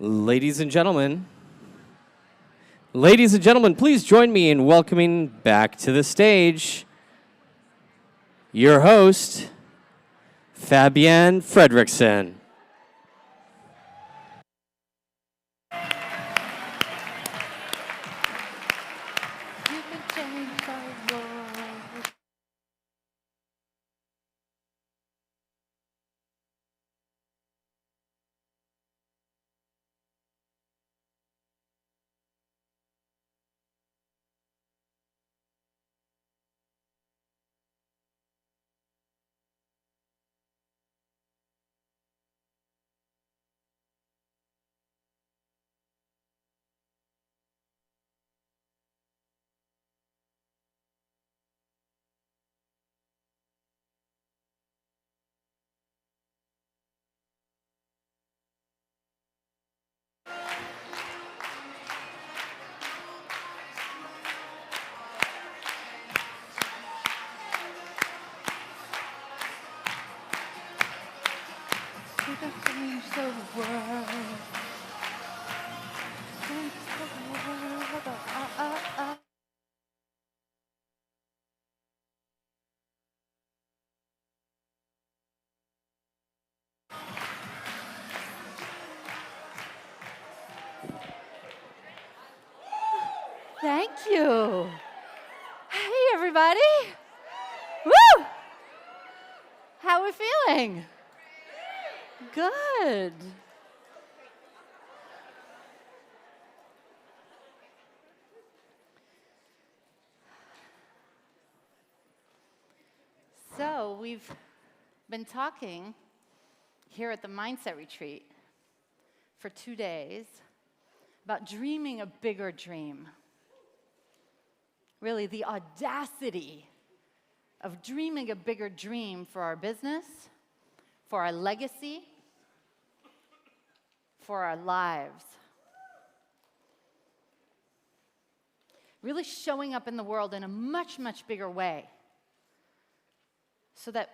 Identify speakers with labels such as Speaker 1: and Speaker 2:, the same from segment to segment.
Speaker 1: Ladies and gentlemen, please join me in welcoming back to the stage your host, Fabienne Fredrickson.
Speaker 2: Thank you. Hey, everybody. Woo! How are we feeling? Good. So, we've been talking here at the Mindset Retreat for 2 days about dreaming a bigger dream. Really, the audacity of dreaming a bigger dream for our business, for our legacy, for our lives. Really showing up in the world in a much, much bigger way so that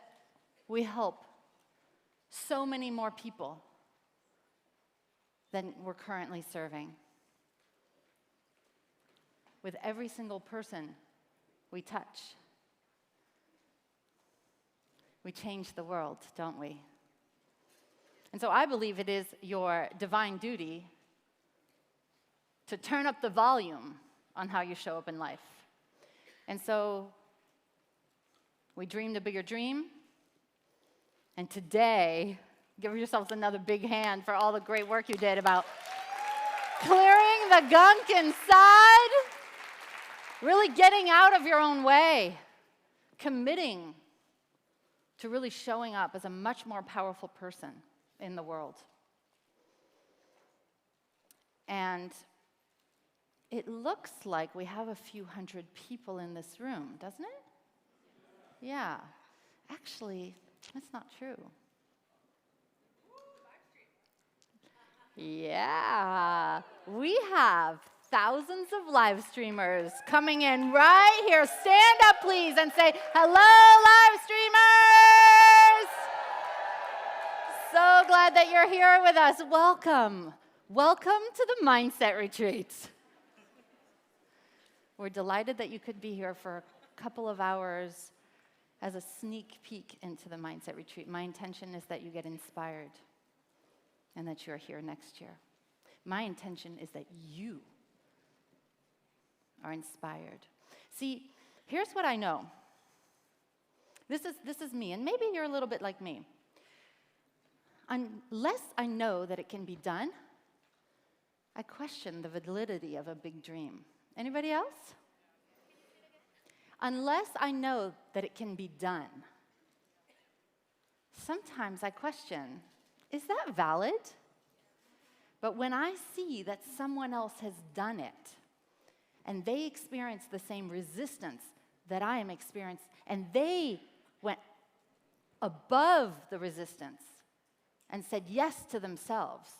Speaker 2: we help so many more people than we're currently serving. With every single person we touch, we change the world, don't we? And so I believe it is your divine duty to turn up the volume on how you show up in life. And so we dreamed a bigger dream, and today, give yourselves another big hand for all the great work you did about clearing the gunk inside, really getting out of your own way, committing to really showing up as a much more powerful person in the world. And it looks like we have a few hundred people in this room, doesn't it? Yeah. Actually, that's not true. Yeah. We have thousands of live streamers coming in right here. Stand up, please, and say, hello, live streamers! So glad that you're here with us. Welcome. Welcome to the Mindset Retreat. We're delighted that you could be here for a couple of hours as a sneak peek into the Mindset Retreat. My intention is that you get inspired and that you're here next year. My intention is that you are inspired. See, here's what I know. This is me, and maybe you're a little bit like me. Unless I know that it can be done, I question the validity of a big dream. Anybody else? Unless I know that it can be done, sometimes I question, is that valid? But when I see that someone else has done it, and they experience the same resistance that I am experiencing, and they went above the resistance and said yes to themselves,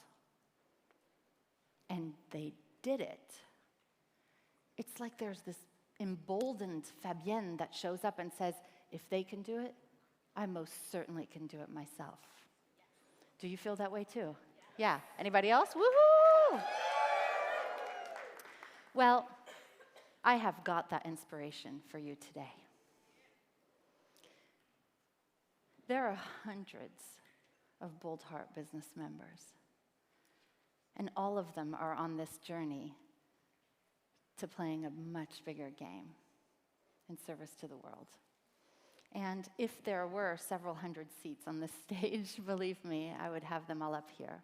Speaker 2: and they did it. It's like there's this emboldened Fabienne that shows up and says, if they can do it, I most certainly can do it myself. Do you feel that way too? Yeah. Anybody else? Woohoo! Well, I have got that inspiration for you today. There are hundreds of Bold Heart business members, and all of them are on this journey to playing a much bigger game in service to the world. And if there were several hundred seats on this stage, believe me, I would have them all up here.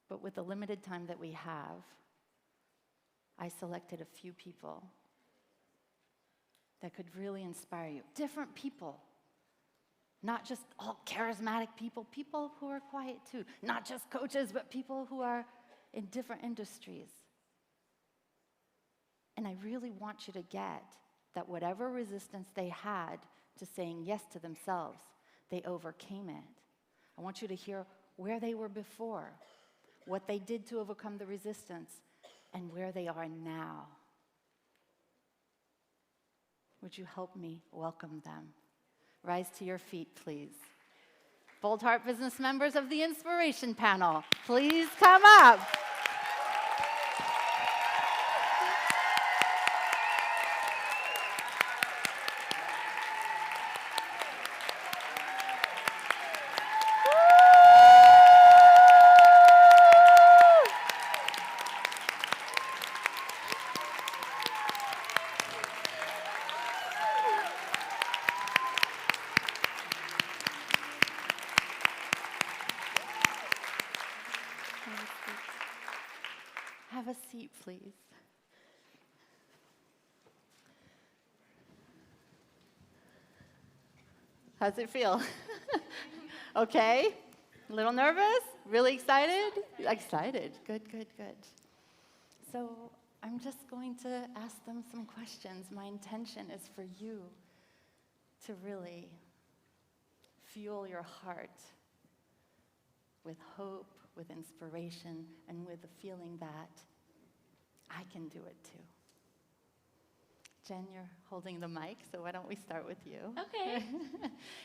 Speaker 2: But with the limited time that we have, I selected a few people that could really inspire you. Different people. Not just all charismatic people, people who are quiet too. Not just coaches, but people who are in different industries. And I really want you to get that whatever resistance they had to saying yes to themselves, they overcame it. I want you to hear where they were before, what they did to overcome the resistance, and where they are now. Would you help me welcome them? Rise to your feet, please. Bold Heart business members of the Inspiration Panel, please come up. Have a seat, please. How's it feel? Okay? A little nervous? Really excited? Excited. Good, good, good. So I'm just going to ask them some questions. My intention is for you to really fuel your heart with hope, with inspiration, and with the feeling that I can do it too. Jen, you're holding the mic, so why don't we start with you?
Speaker 3: Okay.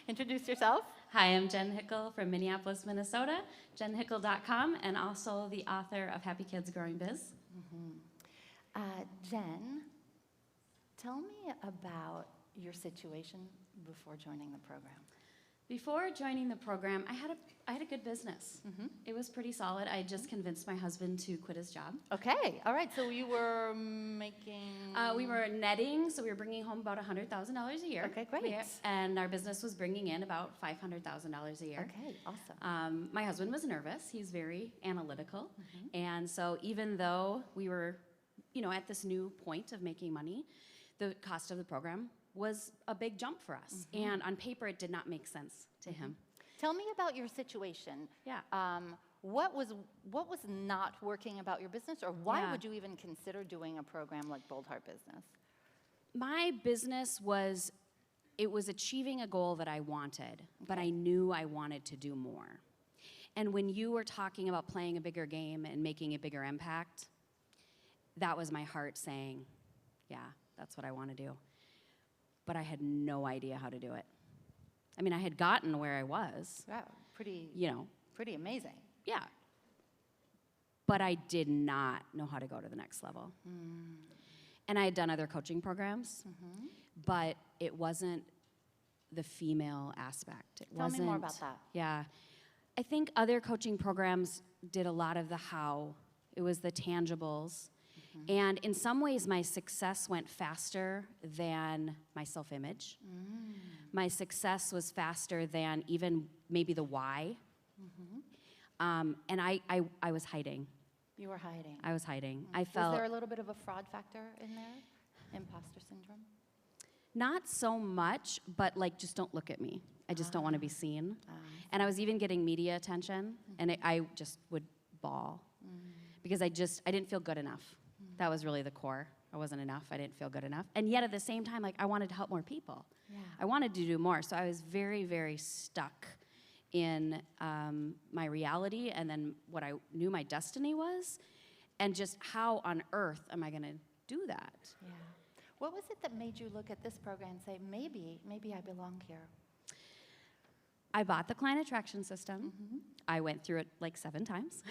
Speaker 2: Introduce yourself.
Speaker 3: Hi, I'm Jen Hickel from Minneapolis, Minnesota, jenhickel.com, and also the author of Happy Kids Growing Biz.
Speaker 2: Jen, tell me about your situation before joining the program.
Speaker 3: Before joining the program, I had a good business. It was pretty solid. I just convinced my husband to quit his job.
Speaker 2: Okay, all right, so you were making...
Speaker 3: We were netting, so we were bringing home about $100,000 a year.
Speaker 2: Okay, great.
Speaker 3: And our business was bringing in about $500,000 a year.
Speaker 2: Okay, awesome.
Speaker 3: My husband was nervous. He's very analytical. And so even though we were, at this new point of making money, the cost of the program was a big jump for us. And on paper, it did not make sense to him.
Speaker 2: Tell me about your situation.
Speaker 3: Yeah.
Speaker 2: What was not working about your business, or why would you even consider doing a program like Bold Heart Business?
Speaker 3: My business was achieving a goal that I wanted, but I knew I wanted to do more. And when you were talking about playing a bigger game and making a bigger impact, that was my heart saying, yeah, that's what I want to do. But I had no idea how to do it. I mean, I had gotten where I was.
Speaker 2: Wow, pretty amazing.
Speaker 3: Yeah. But I did not know how to go to the next level. And I had done other coaching programs, but it wasn't the female aspect.
Speaker 2: Tell me more about that.
Speaker 3: Yeah. I think other coaching programs did a lot of the how. It was the tangibles. And in some ways, my success went faster than my self-image. My success was faster than even maybe the why. And I was hiding.
Speaker 2: You were hiding.
Speaker 3: I was hiding.
Speaker 2: Was there a little bit of a fraud factor in there? Imposter syndrome?
Speaker 3: Not so much, but just don't look at me. I just don't want to be seen. And I was even getting media attention, and I just would bawl because I didn't feel good enough. That was really the core. I wasn't enough. I didn't feel good enough. And yet at the same time, I wanted to help more people.
Speaker 2: Yeah.
Speaker 3: I wanted to do more. So I was very, very stuck in my reality and then what I knew my destiny was, and just how on earth am I going to do that?
Speaker 2: Yeah. What was it that made you look at this program and say, maybe I belong here?
Speaker 3: I bought the client attraction system. I went through it like 7 times.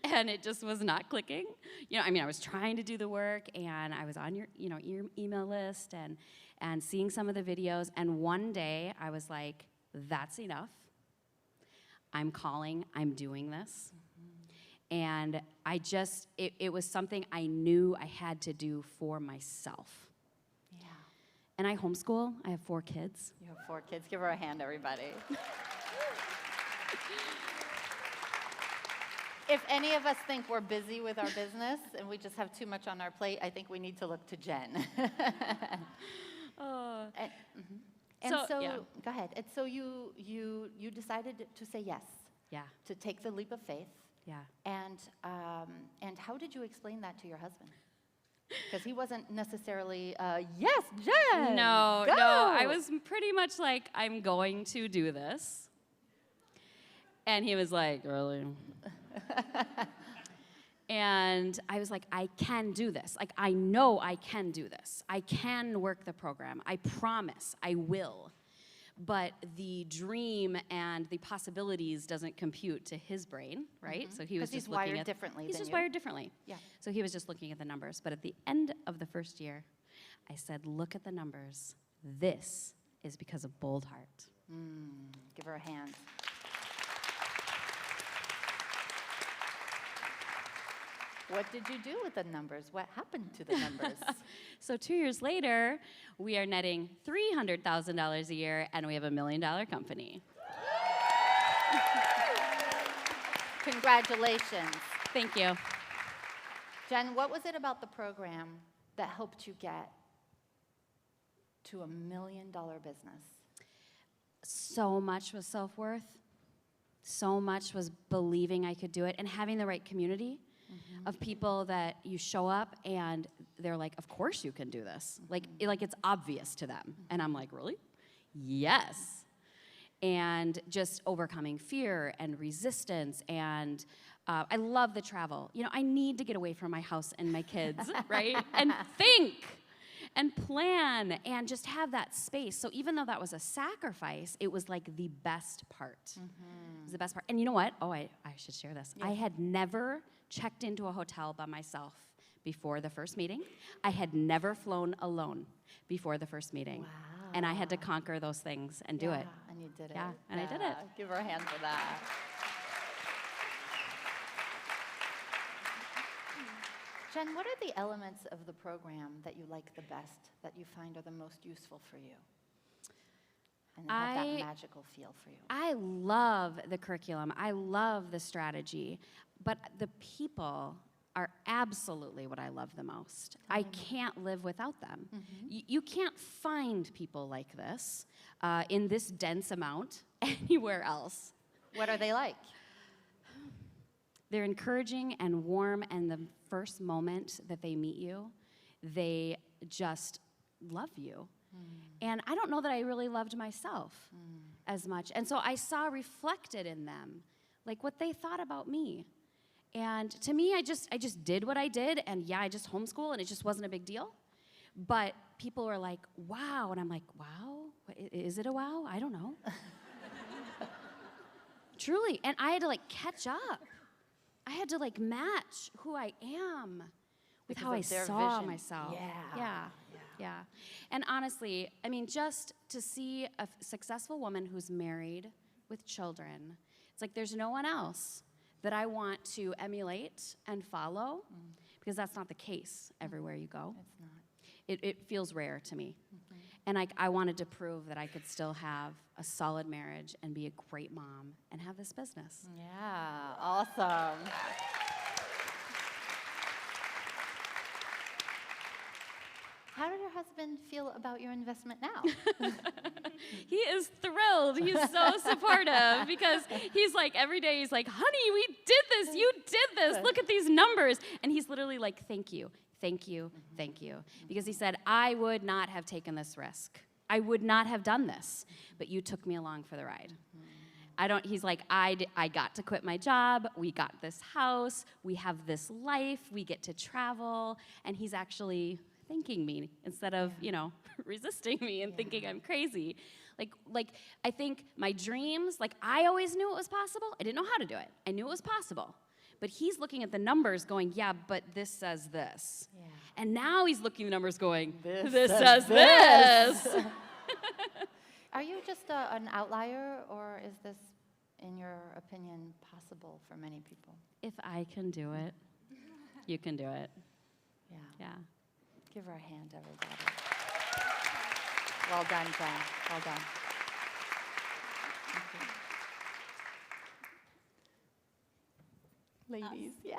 Speaker 3: And it just was not clicking. You know, I mean, I was trying to do the work, and I was on your email list and seeing some of the videos. And one day I was like, that's enough. I'm calling, I'm doing this. And I just, it was something I knew I had to do for myself.
Speaker 2: Yeah.
Speaker 3: And I homeschool, I have 4 kids.
Speaker 2: You have 4 kids. Give her a hand, everybody. If any of us think we're busy with our business and we just have too much on our plate, I think we need to look to Jen. And so
Speaker 3: yeah.
Speaker 2: go ahead. And so you decided to say yes.
Speaker 3: Yeah.
Speaker 2: To take the leap of faith.
Speaker 3: Yeah.
Speaker 2: And how did you explain that to your husband? Because he wasn't necessarily, yes, Jen.
Speaker 3: No,
Speaker 2: go.
Speaker 3: I was pretty much like, I'm going to do this. And he was like, really? And I was like, I can do this. Like, I know I can do this. I can work the program. I promise I will. But the dream and the possibilities doesn't compute to his brain, right? So he was just looking
Speaker 2: wired
Speaker 3: at
Speaker 2: differently.
Speaker 3: He's
Speaker 2: than
Speaker 3: just
Speaker 2: you.
Speaker 3: wired differently.
Speaker 2: Yeah.
Speaker 3: So he was just looking at the numbers. But at the end of the first year, I said, look at the numbers. This is because of Bold Heart.
Speaker 2: Give her a hand. What did you do with the numbers? What happened to the numbers?
Speaker 3: So 2 years later, we are netting $300,000 a year, and we have $1 million company.
Speaker 2: Congratulations.
Speaker 3: Thank you.
Speaker 2: Jen, what was it about the program that helped you get to $1 million business?
Speaker 3: So much was self-worth. So much was believing I could do it and having the right community of people that you show up and they're like, of course you can do this. Like it's obvious to them. And I'm like, really? Yes. And just overcoming fear and resistance. And I love the travel. You know, I need to get away from my house and my kids, right? And think and plan and just have that space. So even though that was a sacrifice, it was like the best part. It was the best part. And you know what? Oh, I should share this. Yeah. I had never checked into a hotel by myself before the first meeting. I had never flown alone before the first meeting.
Speaker 2: Wow.
Speaker 3: And I had to conquer those things and do it.
Speaker 2: And you did it.
Speaker 3: Yeah, and I did it.
Speaker 2: Give her a hand for that. Jen, what are the elements of the program that you like the best, that you find are the most useful for you? And have that magical feel for you?
Speaker 3: I love the curriculum. I love the strategy. But the people are absolutely what I love the most. I can't live without them. You can't find people like this in this dense amount anywhere else.
Speaker 2: What are they like?
Speaker 3: They're encouraging and warm, and the first moment that they meet you, they just love you. And I don't know that I really loved myself as much. And so I saw reflected in them, like what they thought about me. And to me, I just did what I did, and yeah, I just homeschool, and it just wasn't a big deal. But people were like, wow, and I'm like, wow? Is it a wow? I don't know. Truly, and I had to like catch up. I had to like match who I am with how I saw myself. Yeah. And honestly, I mean, just to see a successful woman who's married with children, it's like there's no one else that I want to emulate and follow, because that's not the case everywhere you go.
Speaker 2: It's not.
Speaker 3: It feels rare to me. And I wanted to prove that I could still have a solid marriage and be a great mom and have this business.
Speaker 2: Yeah, awesome. How did your husband feel about your investment now?
Speaker 3: He is thrilled. He's so supportive because he's like, every day he's like, honey, we did this. You did this. Look at these numbers. And he's literally like, thank you, thank you, thank you. Because he said, I would not have taken this risk. I would not have done this, but you took me along for the ride. He's like, I got to quit my job. We got this house. We have this life. We get to travel. And he's actually thanking me instead of, resisting me and thinking I'm crazy. Like I think my dreams, like I always knew it was possible. I didn't know how to do it. I knew it was possible. But he's looking at the numbers going, yeah, but this says this.
Speaker 2: Yeah.
Speaker 3: And now he's looking at the numbers going,
Speaker 2: This
Speaker 3: says
Speaker 2: says
Speaker 3: this.
Speaker 2: Are you just an outlier, or is this, in your opinion, possible for many people?
Speaker 3: If I can do it, you can do it.
Speaker 2: Yeah.
Speaker 3: Yeah.
Speaker 2: Give her a hand, everybody. Well done, Jen. Well done. Thank you. Ladies, yeah.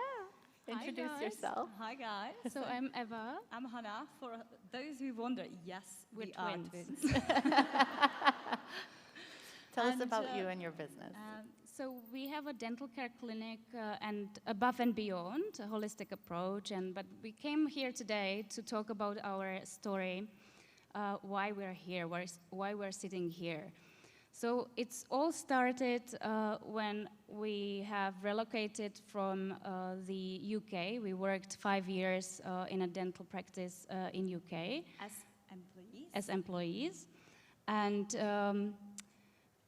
Speaker 2: Introduce
Speaker 4: Hi guys.
Speaker 2: yourself.
Speaker 4: Hi guys.
Speaker 5: So I'm Eva.
Speaker 4: I'm Hannah. For those who wonder, yes,
Speaker 5: We're
Speaker 4: we are
Speaker 5: twins.
Speaker 4: twins.
Speaker 2: Tell us
Speaker 4: And,
Speaker 2: about you and your business.
Speaker 5: So we have a dental care clinic and above and beyond, a holistic approach. But we came here today to talk about our story, why we're here, why we're sitting here. So it's all started when we have relocated from the UK. We worked 5 years in a dental practice in UK as employees. And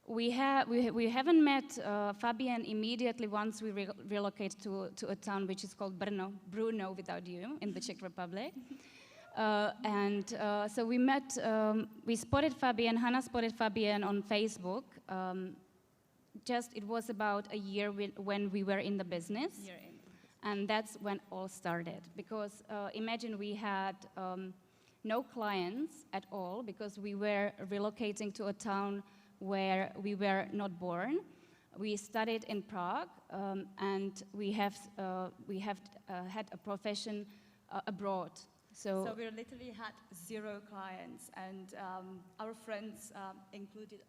Speaker 5: we haven't met Fabian immediately once we relocated to a town which is called Brno without you, in the Czech Republic. So we met, we spotted Fabian, Hannah spotted Fabian on Facebook. It was about a year when we were in the business. And that's when all started. Because imagine we had no clients at all because we were relocating to a town where we were not born. We studied in Prague, and we have had a profession abroad.
Speaker 4: So we literally had 0 clients, and our friends, included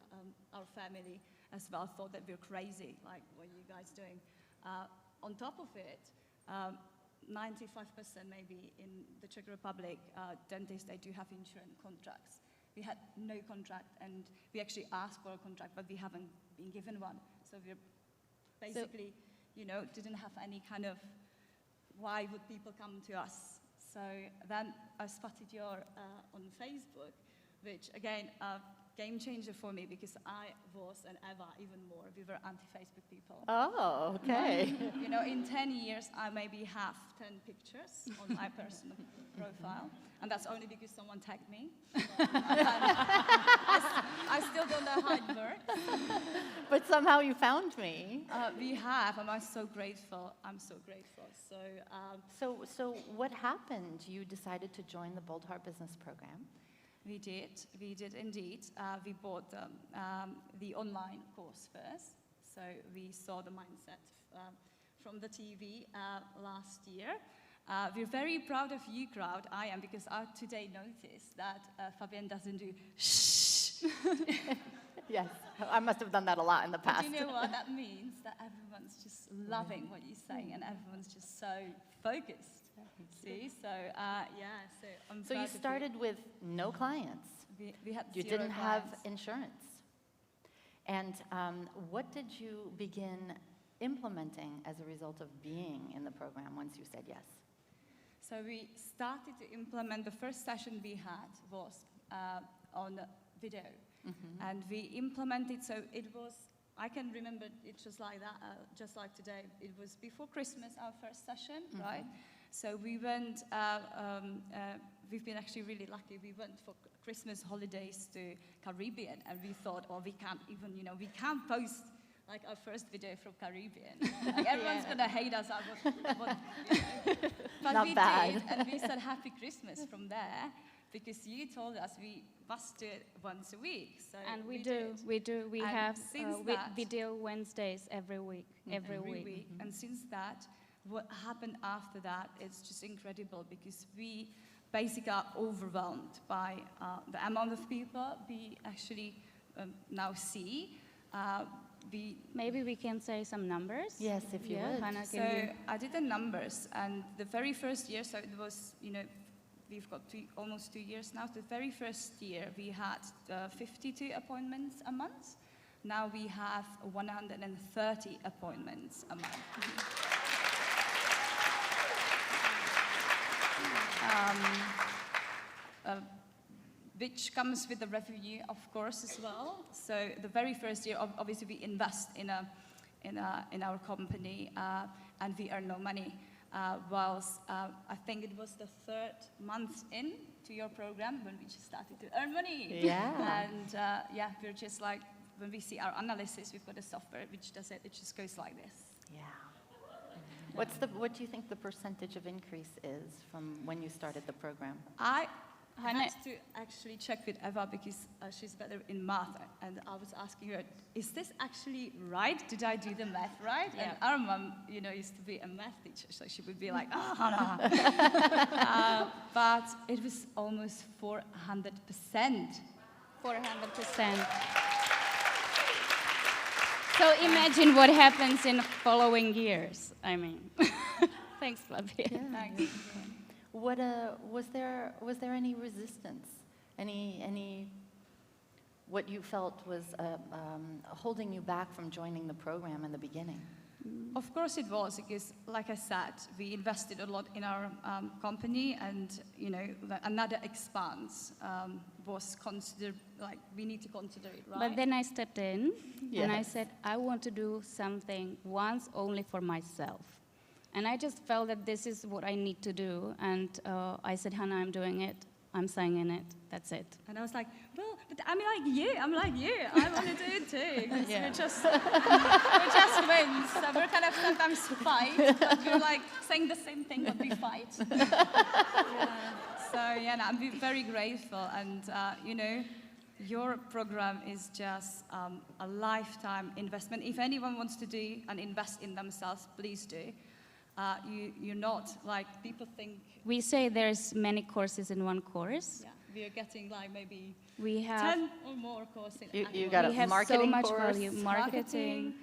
Speaker 4: our family as well, thought that we were crazy, like, what are you guys doing? On top of it, 95% maybe in the Czech Republic, dentists, they do have insurance contracts. We had no contract, and we actually asked for a contract, but we haven't been given one. So we're basically, didn't have any kind of, why would people come to us? So then I spotted your on Facebook, which again, game changer for me because I was, and Eva even more, we were anti-Facebook people.
Speaker 2: Oh, okay.
Speaker 4: In 10 years, I maybe have 10 pictures on my personal profile, and that's only because someone tagged me. I still don't know how it works.
Speaker 2: But somehow you found me.
Speaker 4: We have, and I'm so grateful. So,
Speaker 2: So what happened? You decided to join the Bold Heart Business Program.
Speaker 4: We did indeed. We bought the online course first. So we saw the mindset from the TV last year. We're very proud of you, crowd. I am, because I today noticed that Fabian doesn't do shh.
Speaker 2: Yes, I must have done that a lot in the past.
Speaker 4: But you know what that means? That everyone's just loving what you're saying, and everyone's just so focused. See, so so I'm
Speaker 2: So you started with no clients.
Speaker 4: We had
Speaker 2: You
Speaker 4: 0
Speaker 2: didn't have
Speaker 4: clients.
Speaker 2: insurance. And what did you begin implementing as a result of being in the program once you said yes?
Speaker 4: So we started to implement, the first session we had was on video. Mm-hmm. And we implemented, so it was, I can remember it just like that, just like today. It was before Christmas, our first session, mm-hmm. right? So we went, we've been actually really lucky. We went for Christmas holidays to Caribbean, and we thought, we can't even, we can't post like our first video from Caribbean. Like everyone's gonna hate us. But
Speaker 2: Not
Speaker 4: we
Speaker 2: bad.
Speaker 4: did, and we said Happy Christmas from there, because you told us we must do it once a week. So
Speaker 5: And we
Speaker 4: did.
Speaker 5: do. We
Speaker 4: And
Speaker 5: have
Speaker 4: since that-
Speaker 5: video Wednesdays every week. Every week.
Speaker 4: Mm-hmm. And since that, what happened after that is just incredible, because we basically are overwhelmed by the amount of people we actually now see.
Speaker 5: Maybe we can say some numbers.
Speaker 2: Yes, if you would.
Speaker 5: Hannah,
Speaker 4: So
Speaker 5: can you?
Speaker 4: I did the numbers, and the very first year, so it was, we've got almost 2 years now. The very first year, we had 52 appointments a month. Now we have 130 appointments a month. which comes with the revenue, of course, as well. So the very first year, obviously, we invest in our company, and we earn no money. Whilst I think it was the 3rd month in to your program when we just started to earn money.
Speaker 2: Yeah.
Speaker 4: And we're just like, when we see our analysis, we've got a software which does it. It just goes like this.
Speaker 2: Yeah. What do you think the percentage of increase is from when you started the program?
Speaker 4: I had to actually check with Eva because she's better in math, and I was asking her, is this actually right? Did I do the math right?
Speaker 2: Yeah.
Speaker 4: And our mom, used to be a math teacher, so she would be like, no. But it was almost 400%.
Speaker 5: 400%. So imagine what happens in the following years. I mean, thanks, Flavia.
Speaker 4: Thanks.
Speaker 2: What was there any resistance? Any what you felt was holding you back from joining the program in the beginning?
Speaker 4: Of course it was, because, like I said, we invested a lot in our company, and another expanse was considered, like, we need to consider it, right?
Speaker 5: But then I stepped in and I
Speaker 2: Yes.
Speaker 5: said, I want to do something once only for myself. And I just felt that this is what I need to do. And I said, Hannah, I'm doing it. I'm singing it. That's it.
Speaker 4: And I was like, well, but I'm like you. I want to do it too. 'Cause
Speaker 2: Yeah.
Speaker 4: we're just twins. So we're kind of sometimes fight, but we're like saying the same thing, but we fight. So I'm very grateful. And your program is just a lifetime investment. If anyone wants to do and invest in themselves, please do. You're not like people think.
Speaker 5: We say there's many courses in one course.
Speaker 4: Yeah, we are getting like maybe
Speaker 5: We have
Speaker 4: 10 or more courses.
Speaker 2: You got a
Speaker 5: we have
Speaker 2: marketing
Speaker 5: so much
Speaker 2: course,
Speaker 5: value. Marketing,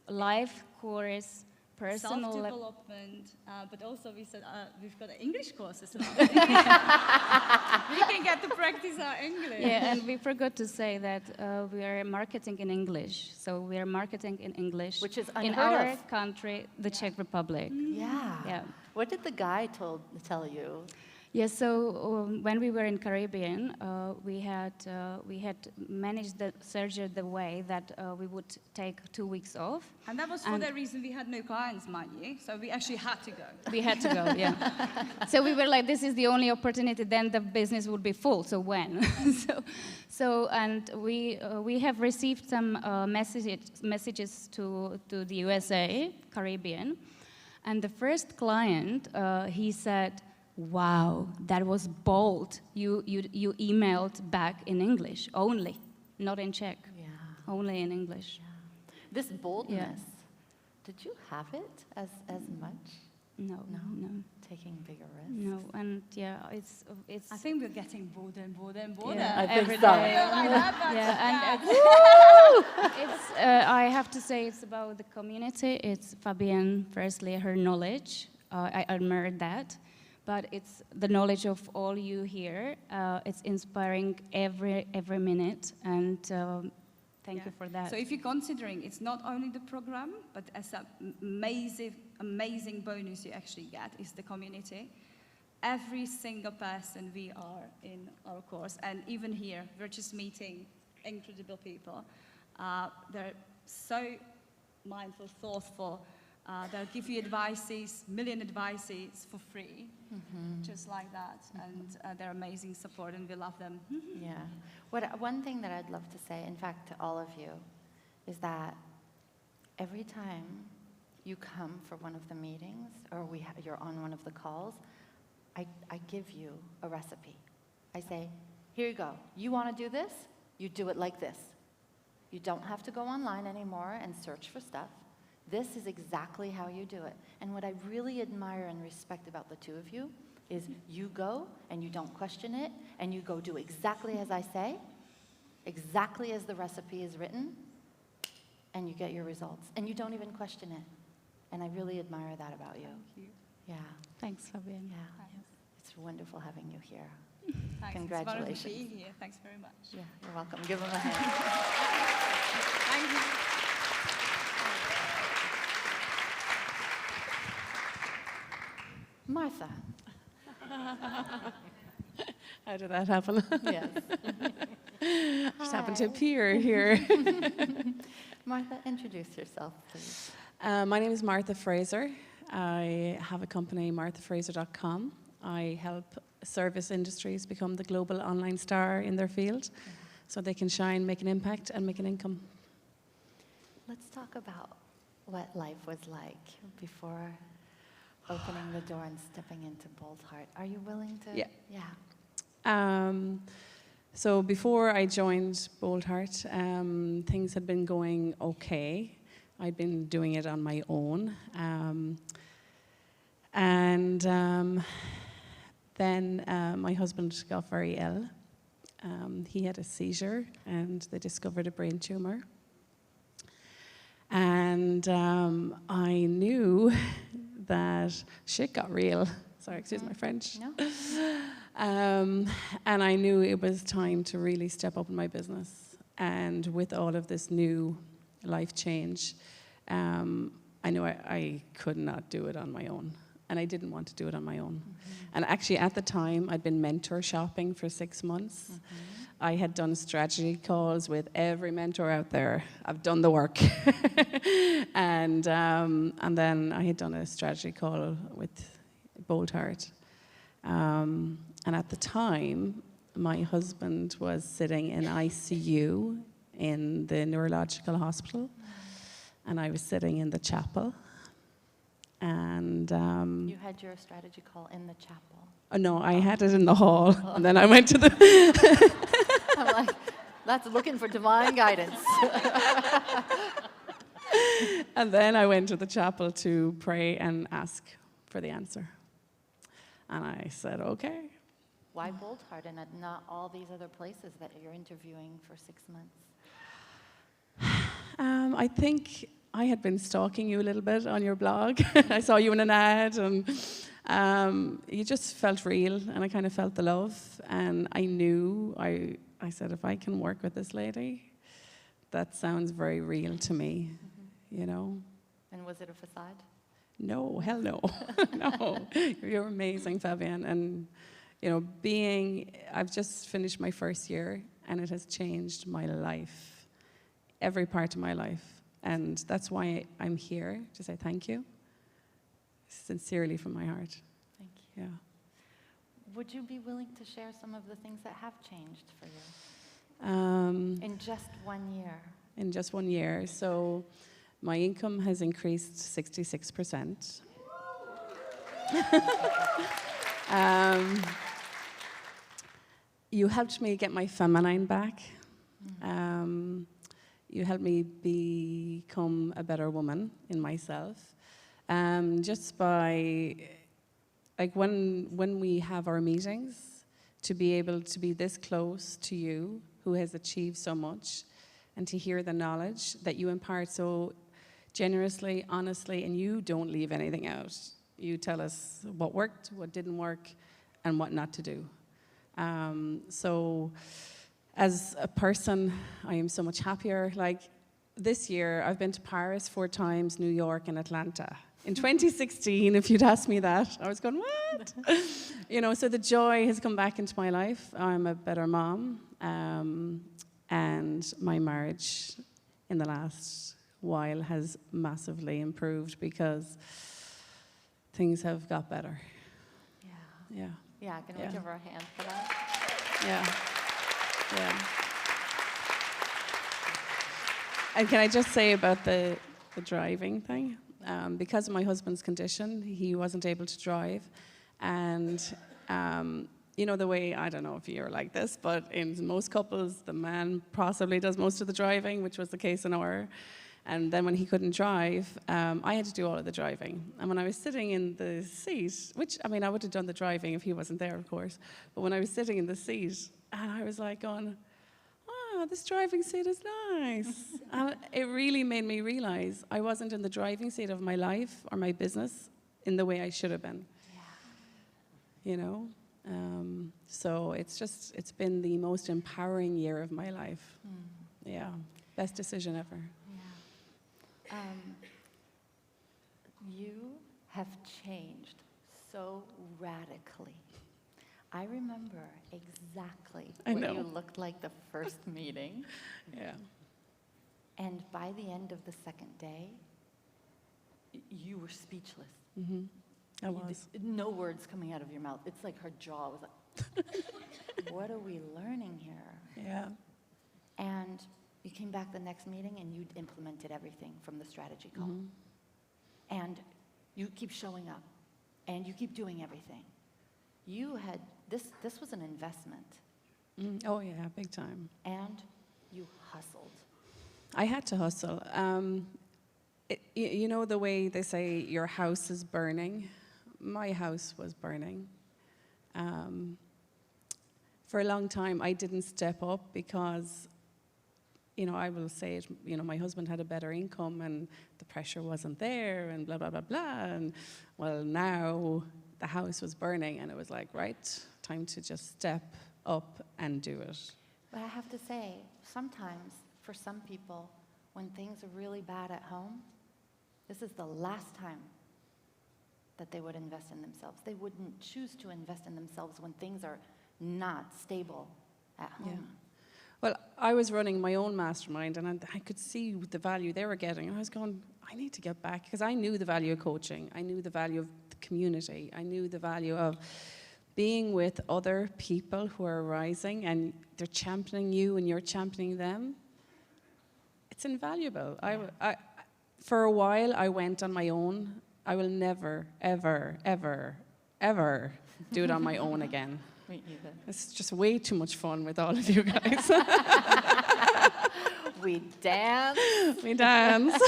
Speaker 5: life course, personal
Speaker 4: self-development, but also we said we've got an English course as well. We can get to practice our English.
Speaker 5: Yeah, and we forgot to say that we are marketing in English. So we are marketing in English,
Speaker 2: Which is
Speaker 5: in
Speaker 2: unheard
Speaker 5: our
Speaker 2: of.
Speaker 5: country, the Czech Republic.
Speaker 2: Yeah.
Speaker 5: Yeah.
Speaker 2: What did the guy tell you?
Speaker 5: Yeah. So when we were in Caribbean, we had managed the surgery the way that we would take 2 weeks off.
Speaker 4: And that was for the reason we had no clients, mind you. So we actually had to go.
Speaker 5: We had to go, yeah. So we were like, this is the only opportunity, then the business would be full, so when? And we have received some messages to the USA, Caribbean, and the first client, he said, wow, that was bold. You emailed back in English only, not in Czech, only in English.
Speaker 2: This boldness, did you have it as much?
Speaker 5: No.
Speaker 2: Taking bigger risks?
Speaker 5: No, and it's.
Speaker 4: I think we're getting bolder and bolder and bolder.
Speaker 5: Yeah,
Speaker 2: I think
Speaker 5: every
Speaker 2: so.
Speaker 5: day.
Speaker 4: Like that, but
Speaker 5: It's. I have to say, it's about the community. It's Fabienne, firstly, her knowledge. I admire that, but it's the knowledge of all you here. It's inspiring every minute, and thank you for that.
Speaker 4: So if you're considering, it's not only the program, but as an amazing bonus you actually get is the community. Every single person we are in our course, and even here, we're just meeting incredible people. They're so mindful, thoughtful. They'll give you million advices for free, just like that. And they're amazing support, and we love them.
Speaker 2: Yeah. One thing that I'd love to say, in fact, to all of you, is that every time you come for one of the meetings, or you're on one of the calls, I give you a recipe. I say, here you go. You want to do this? You do it like this. You don't have to go online anymore and search for stuff. This is exactly how you do it. And what I really admire and respect about the two of you is you go and you don't question it, and you go do exactly as I say, exactly as the recipe is written, and you get your results. And you don't even question it. And I really admire that about you.
Speaker 4: Thank you.
Speaker 2: Yeah.
Speaker 5: Thanks, Fabienne.
Speaker 2: Yeah. It's wonderful having you here.
Speaker 4: Thanks.
Speaker 2: Congratulations.
Speaker 4: It's wonderful being here. Thanks very much.
Speaker 2: Yeah, you're welcome. Give them a hand.
Speaker 4: Thank you.
Speaker 2: Martha.
Speaker 6: How did that happen?
Speaker 2: Yes.
Speaker 6: Just happened to
Speaker 2: Hi.
Speaker 6: appear here.
Speaker 2: Martha, introduce yourself, please.
Speaker 6: My name is Martha Fraser. I have a company, marthafraser.com. I help service industries become the global online star in their field so they can shine, make an impact, and make an income.
Speaker 2: Let's talk about what life was like before opening the door and stepping into Bold Heart. Are you willing to?
Speaker 6: Yeah.
Speaker 2: Yeah.
Speaker 6: So before I joined Bold Heart, things had been going okay. I'd been doing it on my own. Then my husband got very ill. He had a seizure and they discovered a brain tumor. And I knew that shit got real. Sorry, excuse my French.
Speaker 2: No?
Speaker 6: And I knew it was time to really step up in my business. And with all of this new life change, I knew I could not do it on my own. And I didn't want to do it on my own. And actually, at the time, I'd been mentor shopping for 6 months. I had done strategy calls with every mentor out there. I've done the work. And then I had done a strategy call with Bold Heart. And at the time, my husband was sitting in ICU in the neurological hospital. And I was sitting in the chapel. And
Speaker 2: You had your strategy call in the chapel.
Speaker 6: oh, no, I had it in the hall. And then I went to the...
Speaker 2: I'm like, that's looking for divine guidance.
Speaker 6: And then I went to the chapel to pray and ask for the answer. And I said, okay.
Speaker 2: Why Bold Heart and not all these other places that you're interviewing for 6 months?
Speaker 6: I think I had been stalking you a little bit on your blog. I saw you in an ad, and you just felt real, and I kind of felt the love. And I knew, I said, if I can work with this lady, that sounds very real to me, you know?
Speaker 2: And was it a facade?
Speaker 6: No, hell no. No, you're amazing, Fabienne. And, you know, I've just finished my first year, and it has changed my life, every part of my life. And that's why I'm here, to say thank you, sincerely from my heart.
Speaker 2: Thank you.
Speaker 6: Yeah.
Speaker 2: Would you be willing to share some of the things that have changed for you in just 1 year?
Speaker 6: In just 1 year. So my income has increased 66%. You helped me get my feminine back. You helped me become a better woman in myself. Just by, like when we have our meetings, to be able to be this close to you, who has achieved so much, and to hear the knowledge that you impart so generously, honestly, and you don't leave anything out. You tell us what worked, what didn't work, and what not to do. So as a person, I am so much happier. Like this year, I've been to Paris 4 times, New York, and Atlanta. In 2016, if you'd asked me that, I was going, what? You know, so the joy has come back into my life. I'm a better mom. And my marriage in the last while has massively improved because things have got better.
Speaker 2: Yeah.
Speaker 6: Yeah.
Speaker 2: Yeah, can we
Speaker 6: Yeah.
Speaker 2: give her a hand for that?
Speaker 6: Yeah. Yeah. And can I just say about the driving thing? Because of my husband's condition, he wasn't able to drive. And you know the way, I don't know if you're like this, but in most couples, the man possibly does most of the driving, which was the case in our. And then when he couldn't drive, I had to do all of the driving. And when I was sitting in the seat, which, I mean, I would have done the driving if he wasn't there, of course. But when I was sitting in the seat, and I was like going, wow, this driving seat is nice. And it really made me realize I wasn't in the driving seat of my life or my business in the way I should have been. Yeah. You know? So it's been the most empowering year of my life. Yeah. Best decision ever.
Speaker 2: You have changed so radically. I remember exactly
Speaker 6: I
Speaker 2: what
Speaker 6: know.
Speaker 2: you looked like the first meeting.
Speaker 6: Yeah.
Speaker 2: And by the end of the second day, you were speechless.
Speaker 6: I was.
Speaker 2: No words coming out of your mouth. It's like her jaw was like, what are we learning here?
Speaker 6: Yeah.
Speaker 2: And you came back the next meeting and you implemented everything from the strategy call. And you keep showing up and you keep doing everything. You had, this was an investment.
Speaker 6: Oh, yeah, big time.
Speaker 2: And you hustled.
Speaker 6: I had to hustle. You know the way they say your house is burning? My house was burning. For a long time, I didn't step up because, you know, I will say it, you know, my husband had a better income and the pressure wasn't there and blah, blah, blah, blah. And, well, now the house was burning and it was like, right, time to just step up and do it.
Speaker 2: But I have to say, sometimes for some people, when things are really bad at home, this is the last time that they would invest in themselves. They wouldn't choose to invest in themselves when things are not stable at home.
Speaker 6: Yeah. Well, I was running my own mastermind and I could see the value they were getting. And I was going, I need to get back because I knew the value of coaching. I knew the value of the community. I knew the value of being with other people who are rising and they're championing you and you're championing them. It's invaluable. I, for a while, I went on my own. I will never, ever, ever, ever do it on my own again.
Speaker 2: Me either.
Speaker 6: It's just way too much fun with all of you guys.
Speaker 2: We dance
Speaker 6: We dance.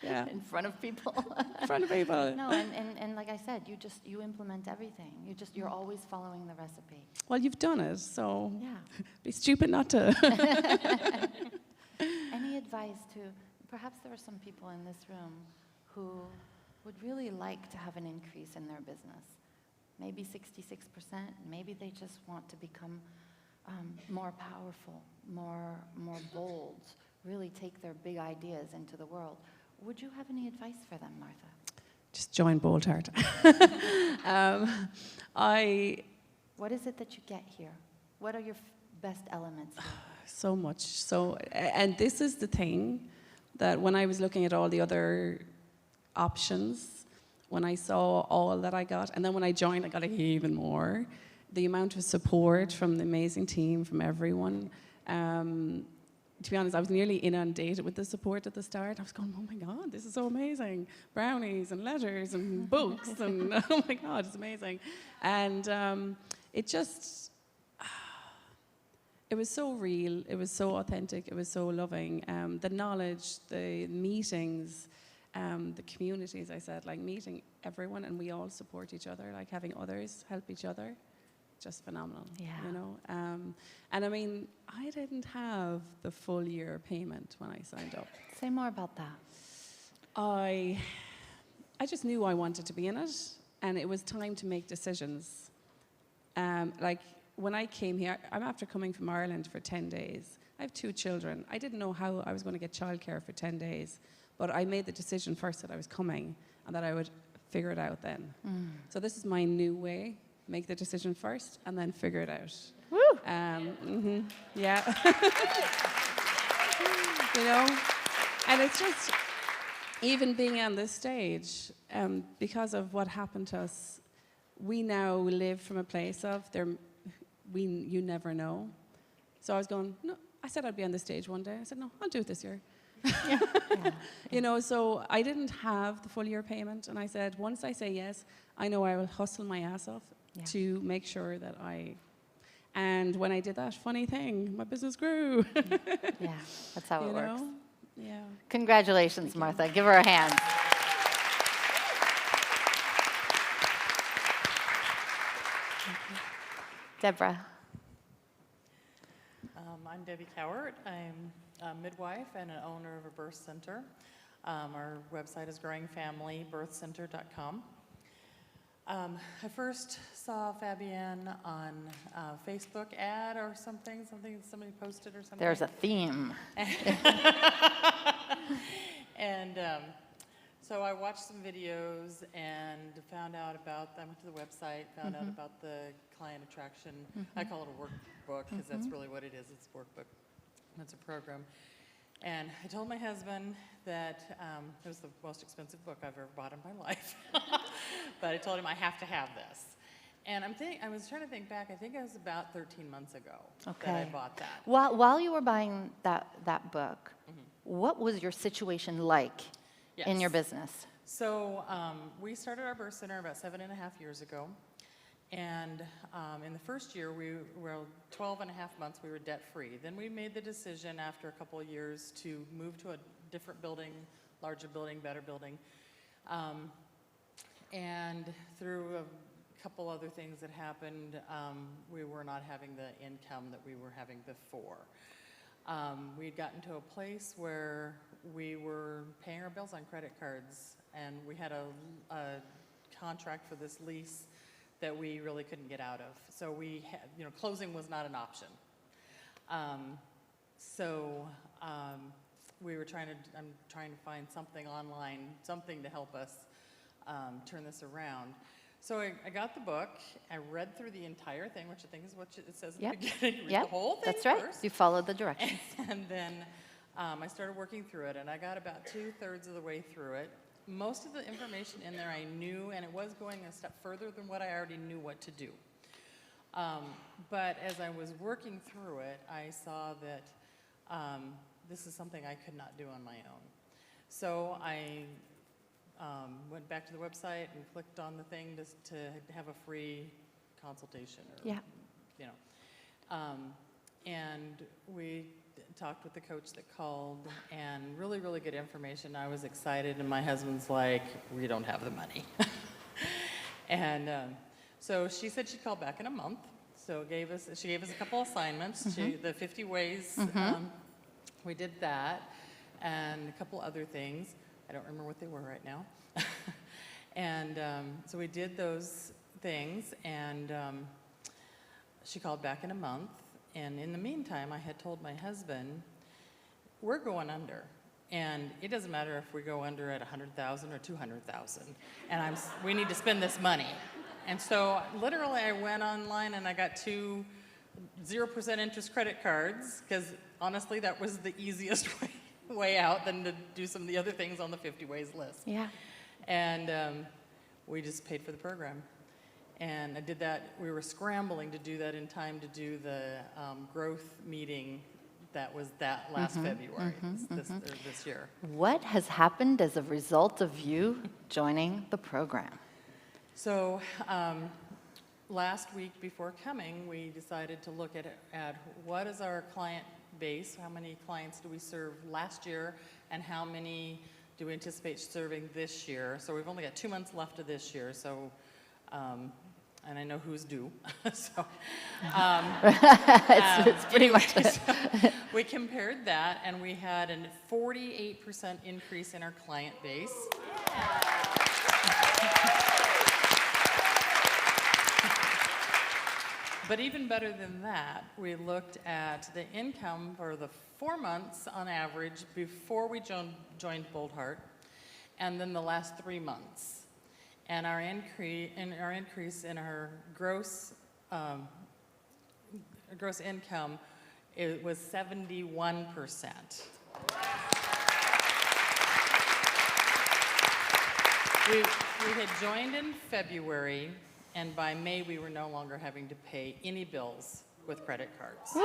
Speaker 6: Yeah,
Speaker 2: in front of people.
Speaker 6: in front of people.
Speaker 2: No, and like I said, you implement everything. You're always following the recipe.
Speaker 6: Well, you've done it, so
Speaker 2: Yeah.
Speaker 6: be stupid not to.
Speaker 2: Any advice to, perhaps there are some people in this room who would really like to have an increase in their business. Maybe 66%, maybe they just want to become more powerful, more bold, really take their big ideas into the world. Would you have any advice for them, Martha?
Speaker 6: Just join Bold Heart.
Speaker 2: What is it that you get here? What are your best elements here?
Speaker 6: So much. So, and this is the thing that when I was looking at all the other options, when I saw all that I got, and then when I joined, I got even more. The amount of support from the amazing team, from everyone. To be honest, I was nearly inundated with the support at the start. I was going, oh my God, this is so amazing. Brownies and letters and books and oh my God, it's amazing. And it just, it was so real, it was so authentic, it was so loving. The knowledge, the meetings, the community, as I said, like meeting everyone and we all support each other, like having others help each other. Just phenomenal, you know. And I mean, I didn't have the full year payment when I signed up.
Speaker 2: Say more about that.
Speaker 6: I just knew I wanted to be in it, and it was time to make decisions. Like when I came here, I'm after coming from Ireland for 10 days. I have 2 children. I didn't know how I was going to get childcare for 10 days, but I made the decision first that I was coming and that I would figure it out then. So this is my new way. Make the decision first and then figure it out.
Speaker 2: Woo!
Speaker 6: Yeah. You know? And it's just, even being on this stage, because of what happened to us, we now live from a place of, you never know. So I was going, no, I said I'd be on the stage one day. I said, no, I'll do it this year.
Speaker 2: Yeah.
Speaker 6: You know, so I didn't have the full year payment, and I said, once I say yes, I know I will hustle my ass off to make sure that and when I did that, funny thing, my business grew.
Speaker 2: Yeah, that's how it works.
Speaker 6: Yeah.
Speaker 2: Congratulations, Martha. Give her a hand. Debra.
Speaker 7: I'm Debbie Cowart. I'm a midwife and an owner of a birth center. Our website is growingfamilybirthcenter.com. I first saw Fabienne on a Facebook ad or something somebody posted or something.
Speaker 2: There's a theme.
Speaker 7: And So I watched some videos and found out about, I went to the website, found out about the client attraction. I call it a workbook because that's really what it is. It's a workbook. It's a program. And I told my husband that it was the most expensive book I've ever bought in my life. But I told him I have to have this. And I was trying to think back, I think it was about 13 months ago that I bought that.
Speaker 2: While you were buying that book, what was your situation like in your business?
Speaker 7: So we started our birth center about 7.5 years ago. And in the first year, we were 12.5 months, we were debt-free. Then we made the decision after a couple of years to move to a different building, larger building, better building. And through a couple other things that happened, we were not having the income that we were having before. We had gotten to a place where we were paying our bills on credit cards, and we had a contract for this lease that we really couldn't get out of. So we had, closing was not an option. We were I'm trying to find something online, something to help us turn this around. So I got the book, I read through the entire thing, which I think is what it says in the beginning. Read the whole thing
Speaker 2: That's right.
Speaker 7: first.
Speaker 2: You followed the directions.
Speaker 7: And then I started working through it, and I got about 2/3 of the way through it. Most of the information in there I knew, and it was going a step further than what I already knew what to do. But as I was working through it, I saw that this is something I could not do on my own. So I went back to the website and clicked on the thing to have a free consultation. And we talked with the coach that called, and really, really good information. I was excited, and my husband's like, we don't have the money. And so she said she'd call back in a month. So she gave us a couple assignments, the 50 ways. We did that, and a couple other things. I don't remember what they were right now. And so we did those things, and she called back in a month. And in the meantime, I had told my husband, we're going under. And it doesn't matter if we go under at 100,000 or 200,000. And we need to spend this money. And so literally I went online and I got 2 0% interest credit cards, because honestly that was the easiest way out than to do some of the other things on the 50 ways list.
Speaker 2: Yeah.
Speaker 7: And we just paid for the program. And I did that. We were scrambling to do that in time to do the growth meeting that was that last February, this year.
Speaker 2: What has happened as a result of you joining the program?
Speaker 7: So last week before coming, we decided to look at what is our client base, how many clients do we serve last year, and how many do we anticipate serving this year. So we've only got 2 months left of this year, so and I know who's due. So
Speaker 2: It's pretty much it.
Speaker 7: So we compared that, and we had a 48% increase in our client base. But even better than that, we looked at the income for the 4 months on average before we joined Bold Heart, and then the last 3 months. And our increase in our gross income, it was 71%. We had joined in February, and by May we were no longer having to pay any bills with credit cards.
Speaker 2: Woo!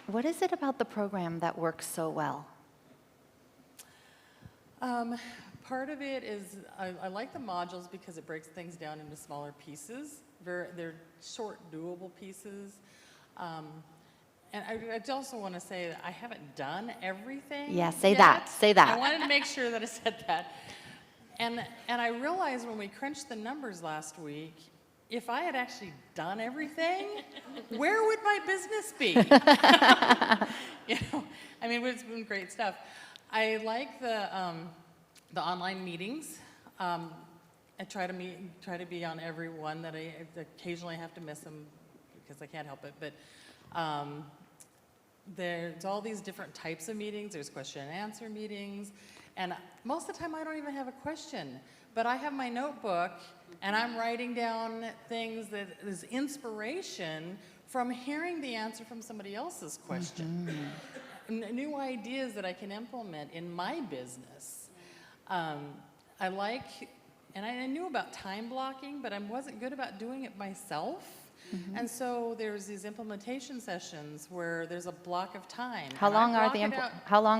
Speaker 2: What is it about the program that works so well?
Speaker 7: Part of it is I like the modules because it breaks things down into smaller pieces. They're short, doable pieces. And I also want to say that I haven't done everything.
Speaker 2: Yeah, say
Speaker 7: yet.
Speaker 2: that. Say that.
Speaker 7: I wanted to make sure that I said that. And I realized when we crunched the numbers last week, if I had actually done everything, where would my business be? I mean, it's been great stuff. I like the online meetings. I try to be on every one that I occasionally have to miss them because I can't help it. But there's all these different types of meetings. There's question and answer meetings. And most of the time I don't even have a question, but I have my notebook and I'm writing down things that is inspiration from hearing the answer from somebody else's question. New ideas that I can implement in my business. I like, and I knew about time blocking, but I wasn't good about doing it myself. And so there's these implementation sessions where there's a block of time.
Speaker 2: How long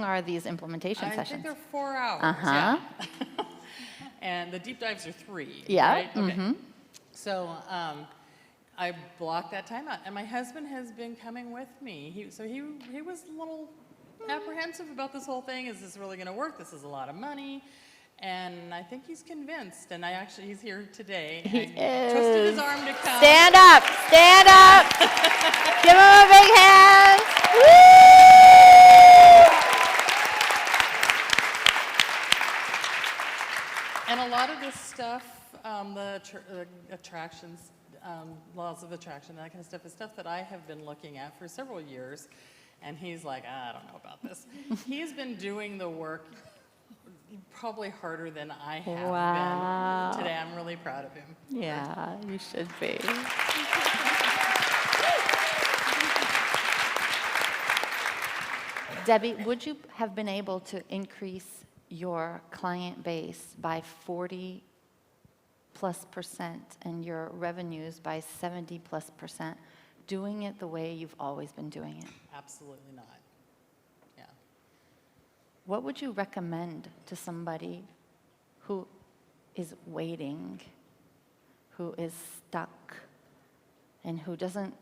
Speaker 2: are these implementation
Speaker 7: I
Speaker 2: sessions?
Speaker 7: think they're 4 hours.
Speaker 2: Uh-huh.
Speaker 7: Yeah. And the deep dives are 3.
Speaker 2: Yeah.
Speaker 7: Right? Okay. So I blocked that time out, and my husband has been coming with me. He was a little apprehensive about this whole thing. Is this really going to work? This is a lot of money. And I think he's convinced, and he's here today.
Speaker 2: He
Speaker 7: I twisted his arm to come.
Speaker 2: Stand up, stand up. Give him a big hand.
Speaker 7: And a lot of this stuff, the attractions, laws of attraction, that kind of stuff, is stuff that I have been looking at for several years. And he's like, I don't know about this. He's been doing the work probably harder than I have been today. I'm really proud of him.
Speaker 2: Yeah, you should be. Debbie, would you have been able to increase your client base by 40+% and your revenues by 70+%, doing it the way you've always been doing it?
Speaker 7: Absolutely not. Yeah.
Speaker 2: What would you recommend to somebody who is waiting, who is stuck, and who doesn't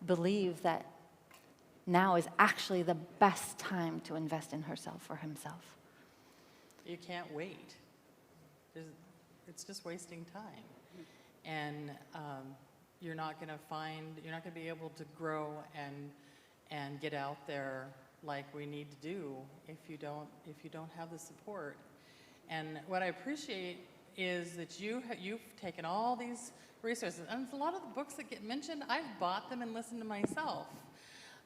Speaker 2: believe that now is actually the best time to invest in herself or himself?
Speaker 7: You can't wait. It's just wasting time. And you're not going to be able to grow and get out there like we need to do if you don't have the support. And what I appreciate is that you've taken all these resources, and a lot of the books that get mentioned, I've bought them and listened to myself.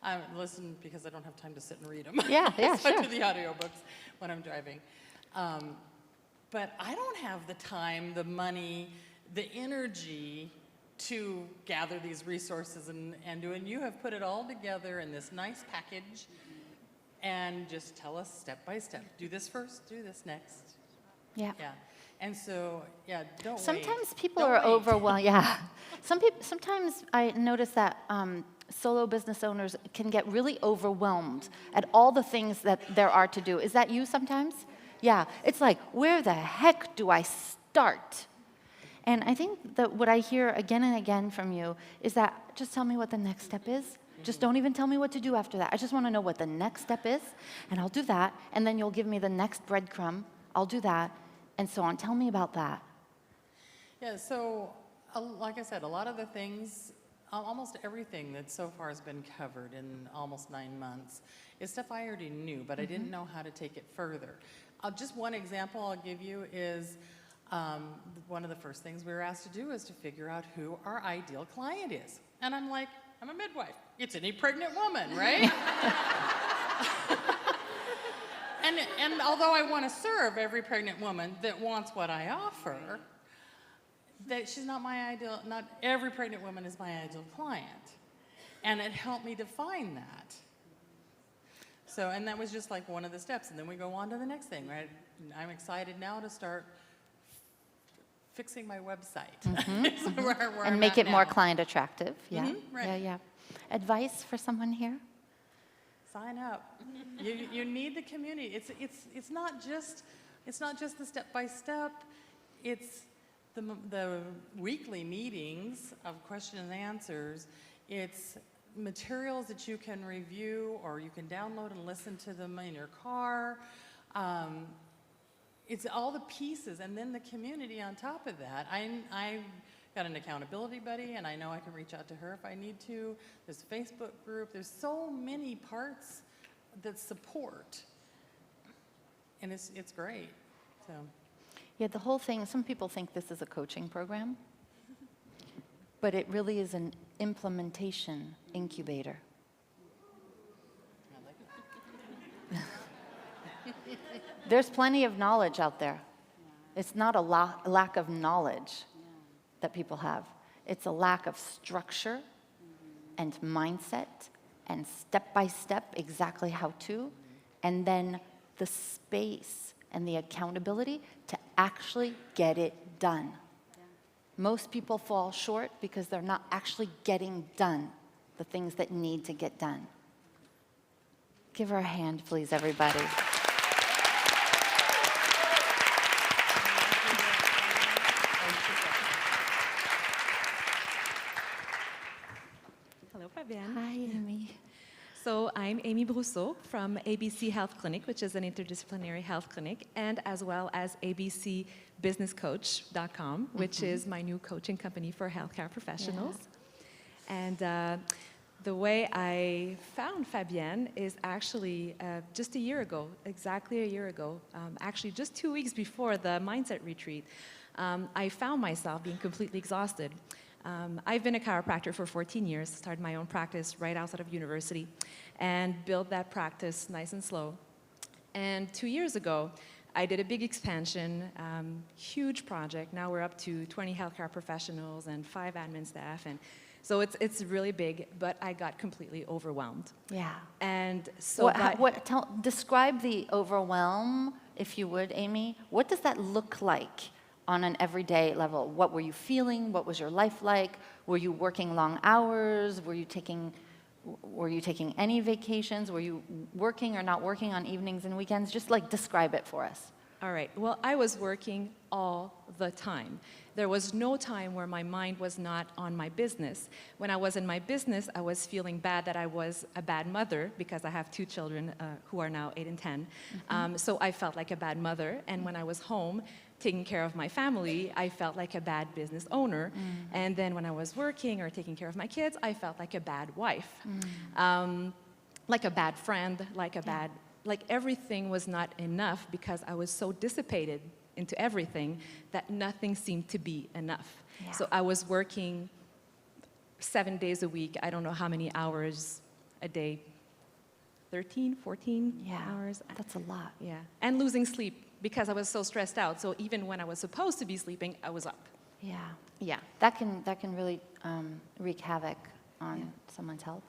Speaker 7: I listen because I don't have time to sit and read them.
Speaker 2: Yeah,
Speaker 7: so
Speaker 2: sure.
Speaker 7: I do the audiobooks when I'm driving. But I don't have the time, the money, the energy to gather these resources and do it. And you have put it all together in this nice package and just tell us step by step. Do this first, do this next.
Speaker 2: Yeah.
Speaker 7: Yeah. And so, yeah, don't wait.
Speaker 2: Sometimes people
Speaker 7: Don't
Speaker 2: are
Speaker 7: wait.
Speaker 2: overwhelmed. Yeah. Sometimes I notice that solo business owners can get really overwhelmed at all the things that there are to do. Is that you sometimes? Yeah. It's like, where the heck do I start? And I think that what I hear again and again from you is that just tell me what the next step is. Just don't even tell me what to do after that. I just want to know what the next step is, and I'll do that, and then you'll give me the next breadcrumb. I'll do that, and so on. Tell me about that.
Speaker 7: Yeah, so like I said, a lot of the things, almost everything that so far has been covered in almost 9 months is stuff I already knew, but I didn't know how to take it further. Just one example I'll give you is one of the first things we were asked to do is to figure out who our ideal client is. And I'm like, I'm a midwife. It's any pregnant woman, right? And although I want to serve every pregnant woman that wants what I offer, that she's not my ideal, not every pregnant woman is my ideal client. And it helped me define that. So, and that was just like one of the steps. And then we go on to the next thing, right? I'm excited now to start fixing my website. So where
Speaker 2: And
Speaker 7: I'm
Speaker 2: make
Speaker 7: at
Speaker 2: it more
Speaker 7: now.
Speaker 2: client attractive. Yeah.
Speaker 7: Right.
Speaker 2: Yeah. Advice for someone here?
Speaker 7: Sign up. You need the community. It's not just the step by step. It's the weekly meetings of question and answers. It's materials that you can review or you can download and listen to them in your car. It's all the pieces, and then the community on top of that. I got an accountability buddy, and I know I can reach out to her if I need to. There's a Facebook group. There's so many parts that support, and it's great. So.
Speaker 2: Yeah, the whole thing, some people think this is a coaching program, but it really is an implementation incubator. There's plenty of knowledge out there. It's not a lack of knowledge that people have. It's a lack of structure and mindset and step-by-step exactly how to, and then the space and the accountability to actually get it done. Most people fall short because they're not actually getting done the things that need to get done. Give her a hand, please, everybody.
Speaker 8: Hello, Fabienne.
Speaker 2: Hi, Amy.
Speaker 8: So I'm Amy Brousseau from ABC Health Clinic, which is an interdisciplinary health clinic, and as well as abcbusinesscoach.com, which is my new coaching company for healthcare professionals. And the way I found Fabienne is actually just a year ago, exactly a year ago, actually just 2 weeks before the mindset retreat, I found myself being completely exhausted. I've been a chiropractor for 14 years, started my own practice right outside of university, and built that practice nice and slow. And 2 years ago, I did a big expansion, huge project. Now we're up to 20 healthcare professionals and 5 admin staff, and so it's really big, but I got completely overwhelmed.
Speaker 2: Yeah.
Speaker 8: And so
Speaker 2: describe the overwhelm, if you would, Amy. What does that look like on an everyday level? What were you feeling? What was your life like? Were you working long hours? Were you taking any vacations? Were you working or not working on evenings and weekends? Just like describe it for us.
Speaker 8: All right. Well, I was working all the time. There was no time where my mind was not on my business. When I was in my business, I was feeling bad that I was a bad mother because I have 2 children who are now 8 and 10. So I felt like a bad mother. And when I was home, taking care of my family, I felt like a bad business owner. And then when I was working or taking care of my kids, I felt like a bad wife, like a bad friend, like everything was not enough because I was so dissipated into everything that nothing seemed to be enough.
Speaker 2: Yeah.
Speaker 8: So I was working 7 days a week, I don't know how many hours a day, 13, 14 hours.
Speaker 2: That's a lot.
Speaker 8: Yeah, and losing sleep because I was so stressed out. So even when I was supposed to be sleeping, I was up.
Speaker 2: Yeah. That can really wreak havoc on someone's health.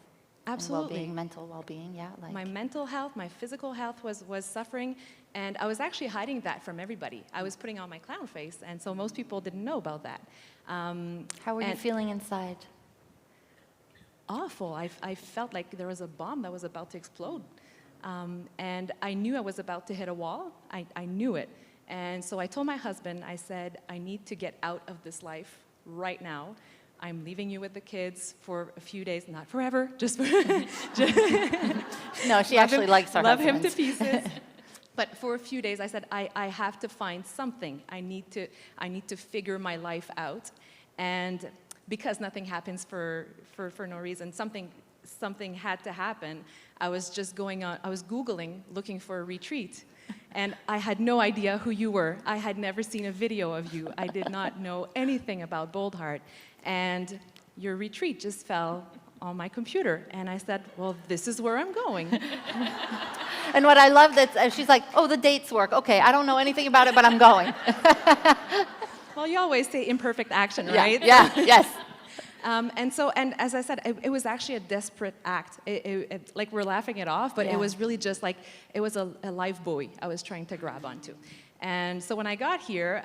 Speaker 8: Absolutely.
Speaker 2: And well-being, mental well-being,
Speaker 8: My mental health, my physical health was suffering, and I was actually hiding that from everybody. I was putting on my clown face, and so most people didn't know about that.
Speaker 2: How were you feeling inside?
Speaker 8: Awful. I felt like there was a bomb that was about to explode. And I knew I was about to hit a wall. I knew it. And so I told my husband, I said, I need to get out of this life right now. I'm leaving you with the kids for a few days, not forever, just for...
Speaker 2: No, she actually likes our
Speaker 8: Love
Speaker 2: husbands.
Speaker 8: him to pieces. But for a few days, I said, I have to find something. I need to figure my life out. And because nothing happens for no reason, something had to happen. I was just I was Googling, looking for a retreat. And I had no idea who you were. I had never seen a video of you. I did not know anything about Bold Heart. And your retreat just fell on my computer. And I said, well, this is where I'm going.
Speaker 2: And what I love that she's like, oh, the dates work. Okay, I don't know anything about it, but I'm going.
Speaker 8: Well, you always say imperfect action, right?
Speaker 2: Yes.
Speaker 8: And as I said, it was actually a desperate act. Like we're laughing it off, but it was really just like, it was a life buoy I was trying to grab onto. And so when I got here,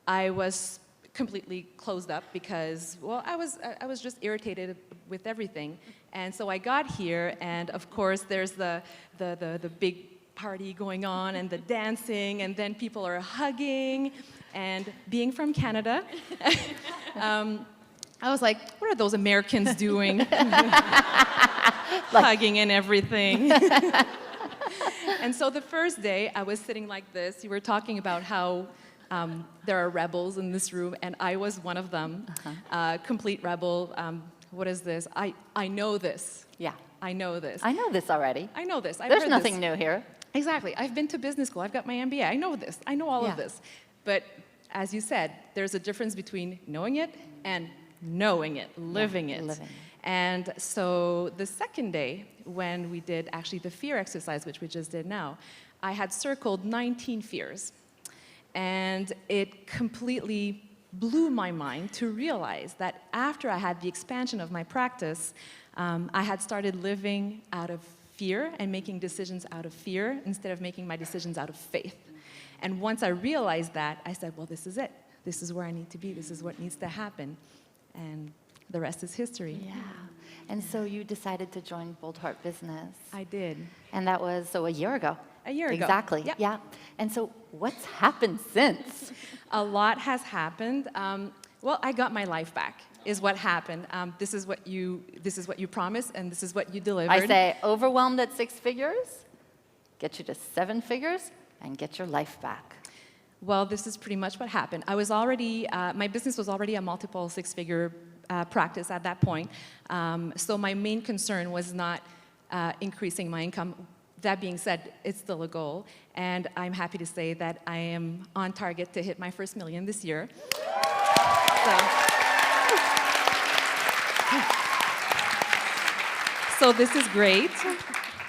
Speaker 8: I was completely closed up because, well, I was just irritated with everything. And so I got here, and of course there's the big party going on and the dancing, and then people are hugging. And being from Canada, I was like, what are those Americans doing? Hugging and everything. And so the first day, I was sitting like this. You were talking about how there are rebels in this room, and I was one of them. Complete rebel. What is this? I know this.
Speaker 2: Yeah.
Speaker 8: I know this.
Speaker 2: I know this already.
Speaker 8: I know this.
Speaker 2: There's nothing new here.
Speaker 8: Exactly. I've been to business school. I've got my MBA. I know this. I know all of this. But as you said, there's a difference between knowing it and knowing it, living it. And so the second day, when we did actually the fear exercise, which we just did now, I had circled 19 fears. And it completely blew my mind to realize that after I had the expansion of my practice, I had started living out of fear and making decisions out of fear instead of making my decisions out of faith. And once I realized that, I said, well, this is it. This is where I need to be. This is what needs to happen. And the rest is history.
Speaker 2: Yeah. And so you decided to join Bold Heart Business.
Speaker 8: I did.
Speaker 2: And that was, so a year ago.
Speaker 8: A year ago.
Speaker 2: Exactly.
Speaker 8: Yep.
Speaker 2: Yeah. And so what's happened since?
Speaker 8: A lot has happened. Well, I got my life back, is what happened. This is what you promised, and this is what you delivered.
Speaker 2: I say, overwhelmed at 6 figures, get you to 7 figures, and get your life back.
Speaker 8: Well, this is pretty much what happened. I was already, my business was already a multiple 6-figure practice at that point. So my main concern was not increasing my income. That being said, it's still a goal, and I'm happy to say that I am on target to hit my first $1 million this year. So this is great,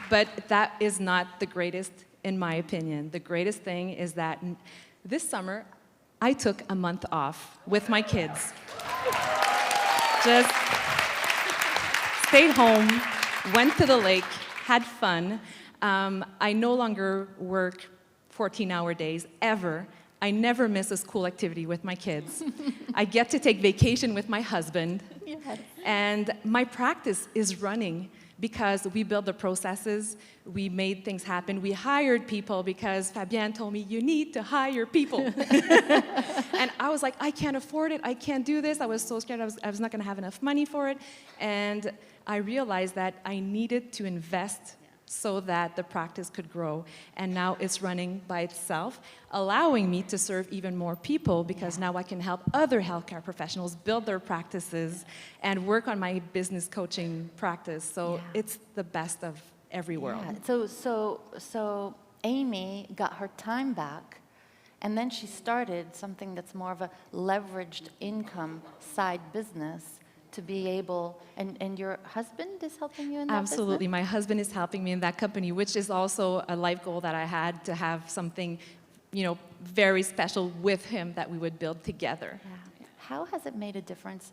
Speaker 8: but that is not the greatest in my opinion. The greatest thing is that this summer, I took a month off with my kids. Just stayed home, went to the lake, had fun. I no longer work 14-hour days, ever. I never miss a school activity with my kids. I get to take vacation with my husband.
Speaker 2: Yes.
Speaker 8: And my practice is running because we built the processes, we made things happen, we hired people because Fabienne told me, you need to hire people. And I was like, I can't afford it, I can't do this. I was so scared I was not gonna have enough money for it. And I realized that I needed to invest so that the practice could grow. And now it's running by itself, allowing me to serve even more people because now I can help other healthcare professionals build their practices and work on my business coaching practice. So it's the best of every world.
Speaker 2: Yeah. So Amy got her time back, and then she started something that's more of a leveraged income side business to be able, and your husband is helping you in that
Speaker 8: Absolutely.
Speaker 2: business?
Speaker 8: My husband is helping me in that company, which is also a life goal that I had, to have something, very special with him that we would build together.
Speaker 2: Yeah. How has it made a difference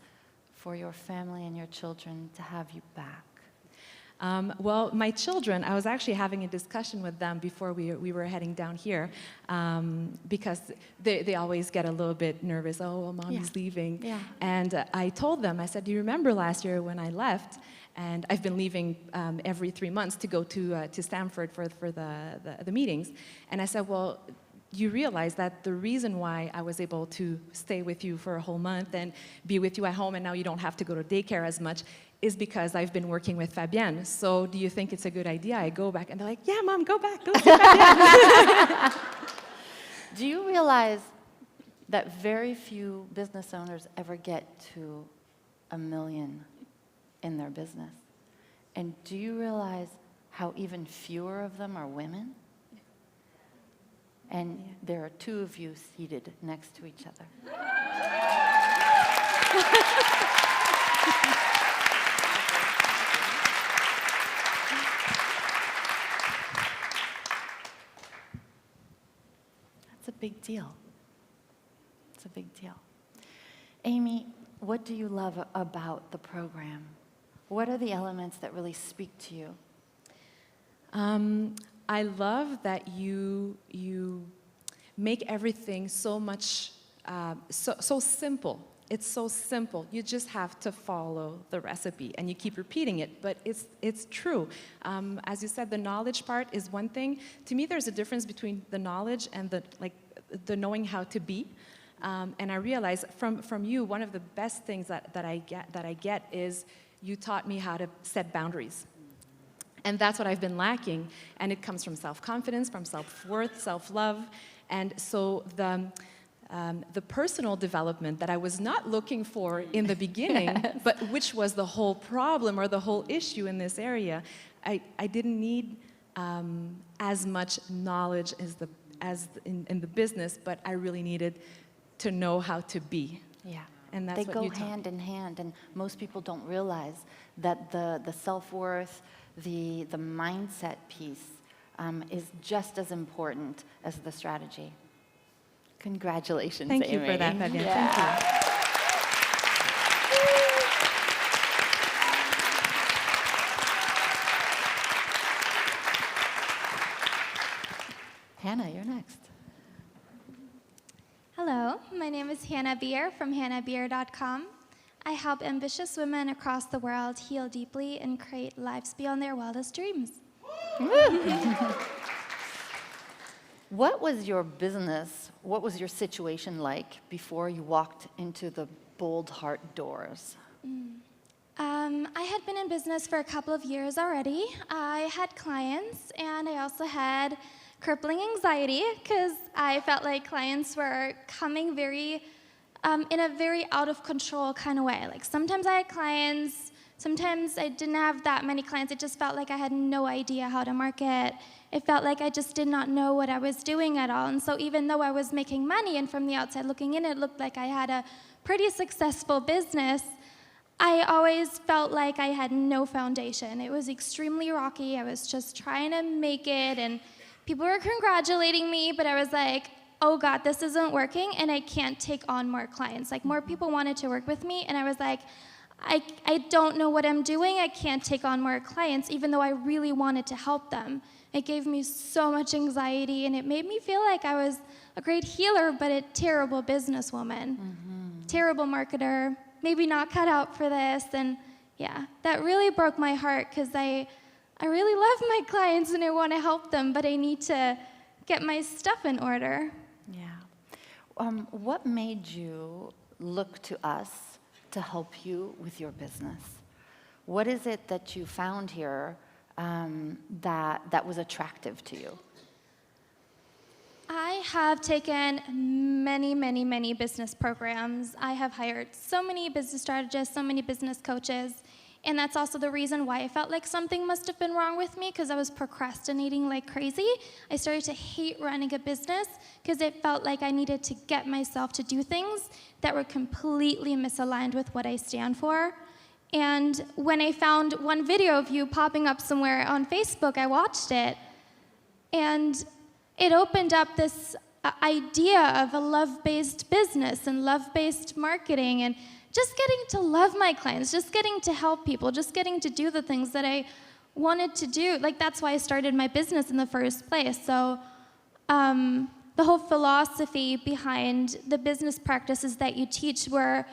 Speaker 2: for your family and your children to have you back?
Speaker 8: Well, my children, I was actually having a discussion with them before we were heading down here, because they always get a little bit nervous. Oh, well, mommy's leaving.
Speaker 2: Yeah.
Speaker 8: And I told them, I said, do you remember last year when I left? And I've been leaving every 3 months to go to Stamford for the meetings. And I said, well, you realize that the reason why I was able to stay with you for a whole month and be with you at home, and now you don't have to go to daycare as much, is because I've been working with Fabienne. So do you think it's a good idea I go back? And they're like, yeah, Mom, go back, go see Fabienne.
Speaker 2: Do you realize that very few business owners ever get to $1 million in their business? And do you realize how even fewer of them are women? And there are 2 of you seated next to each other. That's a big deal. It's a big deal. Amy, what do you love about the program? What are the elements that really speak to you?
Speaker 8: I love that you make everything so much, so simple. It's so simple. You just have to follow the recipe, and you keep repeating it, but it's true. As you said, the knowledge part is one thing. To me, there's a difference between the knowledge and the knowing how to be. And I realize from you, one of the best things that I get is you taught me how to set boundaries. And that's what I've been lacking, and it comes from self-confidence, from self-worth, self-love, and so the personal development that I was not looking for in the beginning, but which was the whole problem or the whole issue in this area, I didn't need as much knowledge as in the business, but I really needed to know how to be.
Speaker 2: Yeah.
Speaker 8: And that's
Speaker 2: They
Speaker 8: what
Speaker 2: go
Speaker 8: you taught.
Speaker 2: hand in hand, and most people don't realize that the self-worth, the mindset piece is just as important as the strategy. Congratulations,
Speaker 8: Thank
Speaker 2: Amy.
Speaker 8: you for that, Fabienne.
Speaker 2: Yeah.
Speaker 8: Thank you.
Speaker 2: Hannah, you're next.
Speaker 9: Hello, my name is Hannah Beer from hannahbeer.com. I help ambitious women across the world heal deeply and create lives beyond their wildest dreams.
Speaker 2: What was your business, what was your situation like before you walked into the Bold Heart doors?
Speaker 9: I had been in business for a couple of years already. I had clients, and I also had crippling anxiety because I felt like clients were coming very, in a very out of control kind of way. Like sometimes I had clients, sometimes I didn't have that many clients. It just felt like I had no idea how to market. It felt like I just did not know what I was doing at all. And so even though I was making money, and from the outside looking in, it looked like I had a pretty successful business, I always felt like I had no foundation. It was extremely rocky. I was just trying to make it, and people were congratulating me, but I was like, oh God, this isn't working, and I can't take on more clients. Like, more people wanted to work with me, and I was like, I don't know what I'm doing. I can't take on more clients, even though I really wanted to help them. It gave me so much anxiety, and it made me feel like I was a great healer, but a terrible businesswoman, terrible marketer, maybe not cut out for this. And yeah, that really broke my heart because I really love my clients and I want to help them, but I need to get my stuff in order.
Speaker 2: Yeah. What made you look to us to help you with your business? What is it that you found here that was attractive to you?
Speaker 9: I have taken many business programs. I have hired so many business strategists, so many business coaches, and that's also the reason why I felt like something must have been wrong with me, because I was procrastinating like crazy. I started to hate running a business because it felt like I needed to get myself to do things that were completely misaligned with what I stand for. And when I found one video of you popping up somewhere on Facebook, I watched it, and it opened up this idea of a love-based business and love-based marketing, and just getting to love my clients, just getting to help people, just getting to do the things that I wanted to do. Like, that's why I started my business in the first place. So the whole philosophy behind the business practices that you teach were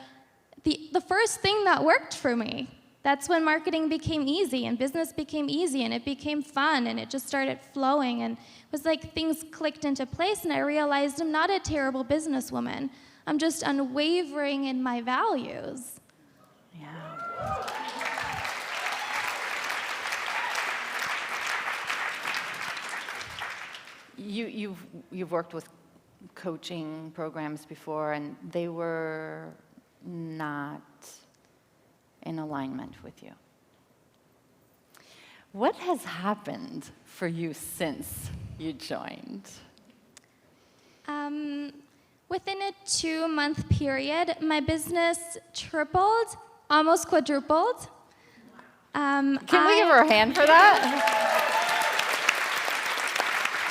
Speaker 9: the first thing that worked for me. That's when marketing became easy and business became easy and it became fun and it just started flowing, and it was like things clicked into place, and I realized I'm not a terrible businesswoman. I'm just unwavering in my values.
Speaker 2: Yeah. You've worked with coaching programs before, and they were not in alignment with you. What has happened for you since you joined?
Speaker 9: Within a 2-month period, my business tripled, almost quadrupled.
Speaker 2: Can we give her a hand for that?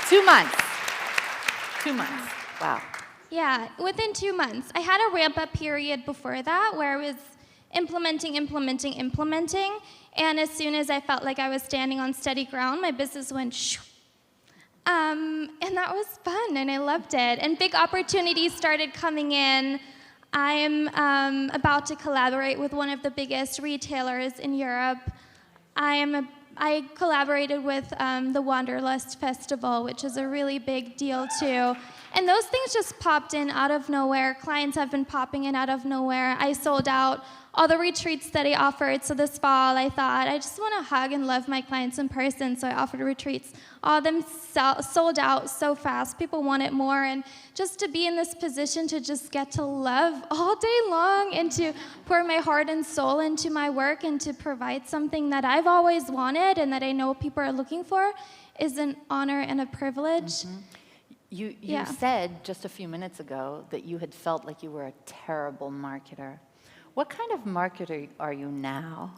Speaker 2: 2 months. 2 months. Wow.
Speaker 9: Yeah, within 2 months. I had a ramp-up period before that where I was implementing, and as soon as I felt like I was standing on steady ground, my business went shoo. And that was fun, and I loved it. And big opportunities started coming in. I'm about to collaborate with one of the biggest retailers in Europe. I collaborated with the Wanderlust Festival, which is a really big deal too. And those things just popped in out of nowhere. Clients have been popping in out of nowhere. I sold out all the retreats that I offered. So this fall, I thought, I just want to hug and love my clients in person. So I offered retreats. All of them sold out so fast. People wanted more. And just to be in this position to just get to love all day long and to pour my heart and soul into my work and to provide something that I've always wanted and that I know people are looking for is an honor and a privilege.
Speaker 2: You
Speaker 9: Yeah.
Speaker 2: said just a few minutes ago that you had felt like you were a terrible marketer. What kind of marketer are you now?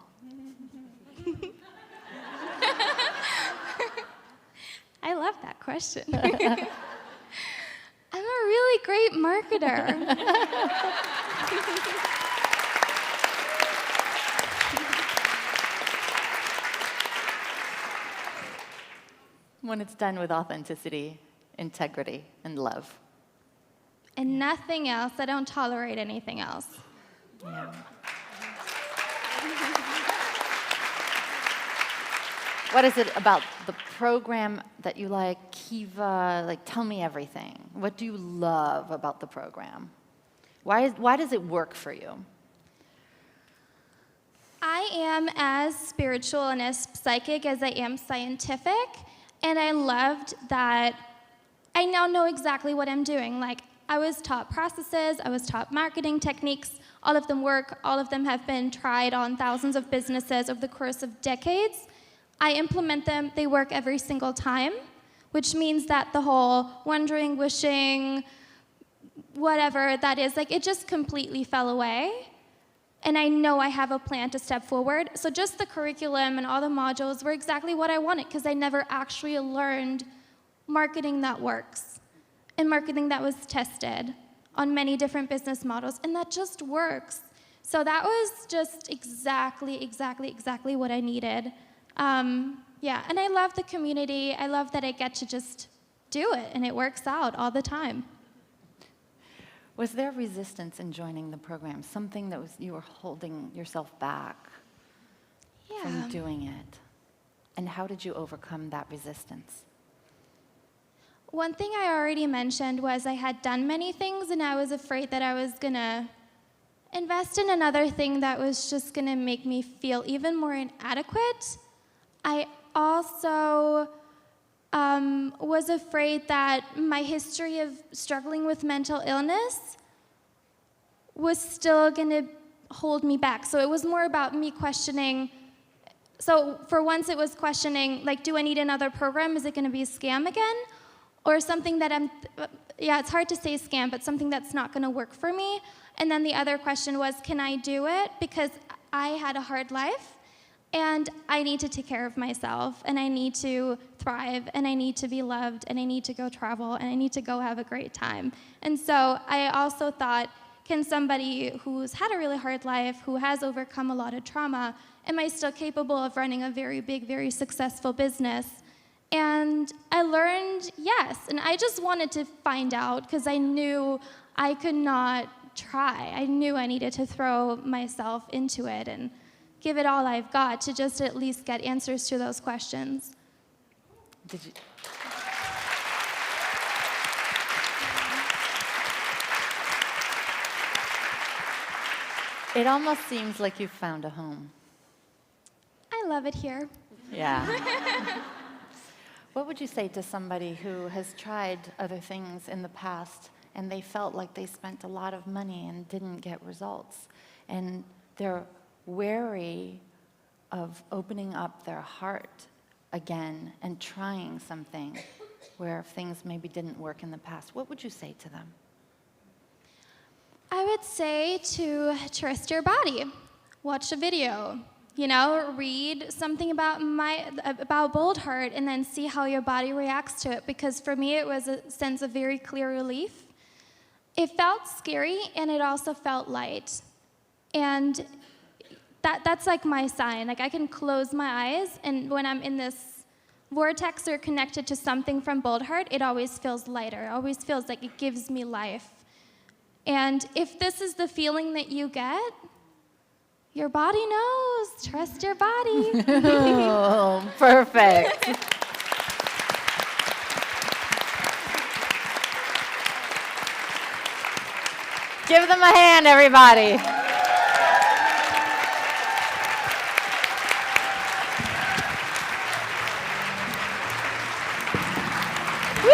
Speaker 9: I love that question. I'm a really great marketer.
Speaker 2: When it's done with authenticity, integrity, and love.
Speaker 9: And nothing else. I don't tolerate anything else.
Speaker 2: Yeah. What is it about the program that you like, Kiva? Like, tell me everything. What do you love about the program? Why does it work for you?
Speaker 9: I am as spiritual and as psychic as I am scientific, and I loved that I now know exactly what I'm doing. Like, I was taught processes, I was taught marketing techniques. All of them work, all of them have been tried on thousands of businesses over the course of decades. I implement them, they work every single time, which means that the whole wondering, wishing, whatever that is, like, it just completely fell away. And I know I have a plan to step forward. So just the curriculum and all the modules were exactly what I wanted, because I never actually learned marketing that works and marketing that was tested on many different business models, and that just works. So that was just exactly what I needed. Yeah, and I love the community. I love that I get to just do it, and it works out all the time.
Speaker 2: Was there resistance in joining the program? Something that you were holding yourself back from doing it? And how did you overcome that resistance?
Speaker 9: One thing I already mentioned was I had done many things, and I was afraid that I was going to invest in another thing that was just going to make me feel even more inadequate. I also was afraid that my history of struggling with mental illness was still going to hold me back. So it was more about me questioning. So for once it was questioning, like, do I need another program? Is it going to be a scam again? Or something that it's hard to say scam, but something that's not going to work for me. And then the other question was, can I do it? Because I had a hard life, and I need to take care of myself, and I need to thrive, and I need to be loved, and I need to go travel, and I need to go have a great time. And so I also thought, can somebody who's had a really hard life, who has overcome a lot of trauma, am I still capable of running a very big, very successful business? And I learned yes, and I just wanted to find out because I knew I could not try. I knew I needed to throw myself into it and give it all I've got to just at least get answers to those questions.
Speaker 2: Did you? It almost seems like you found a home.
Speaker 9: I love it here.
Speaker 2: Yeah. What would you say to somebody who has tried other things in the past and they felt like they spent a lot of money and didn't get results, and they're wary of opening up their heart again and trying something where things maybe didn't work in the past? What would you say to them?
Speaker 9: I would say to trust your body. Watch a video. Read something about Bold Heart, and then see how your body reacts to it. Because for me, it was a sense of very clear relief. It felt scary, and it also felt light. And that's like my sign. Like, I can close my eyes, and when I'm in this vortex or connected to something from Bold Heart, it always feels lighter. It always feels like it gives me life. And if this is the feeling that you get, your body knows. Trust your body.
Speaker 2: Oh, perfect. Give them a hand, everybody. Woo!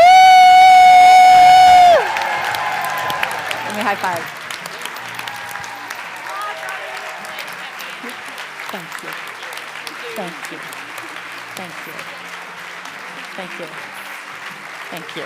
Speaker 2: Let me high five. Thank you. Thank you. Thank you. Thank you. Thank you.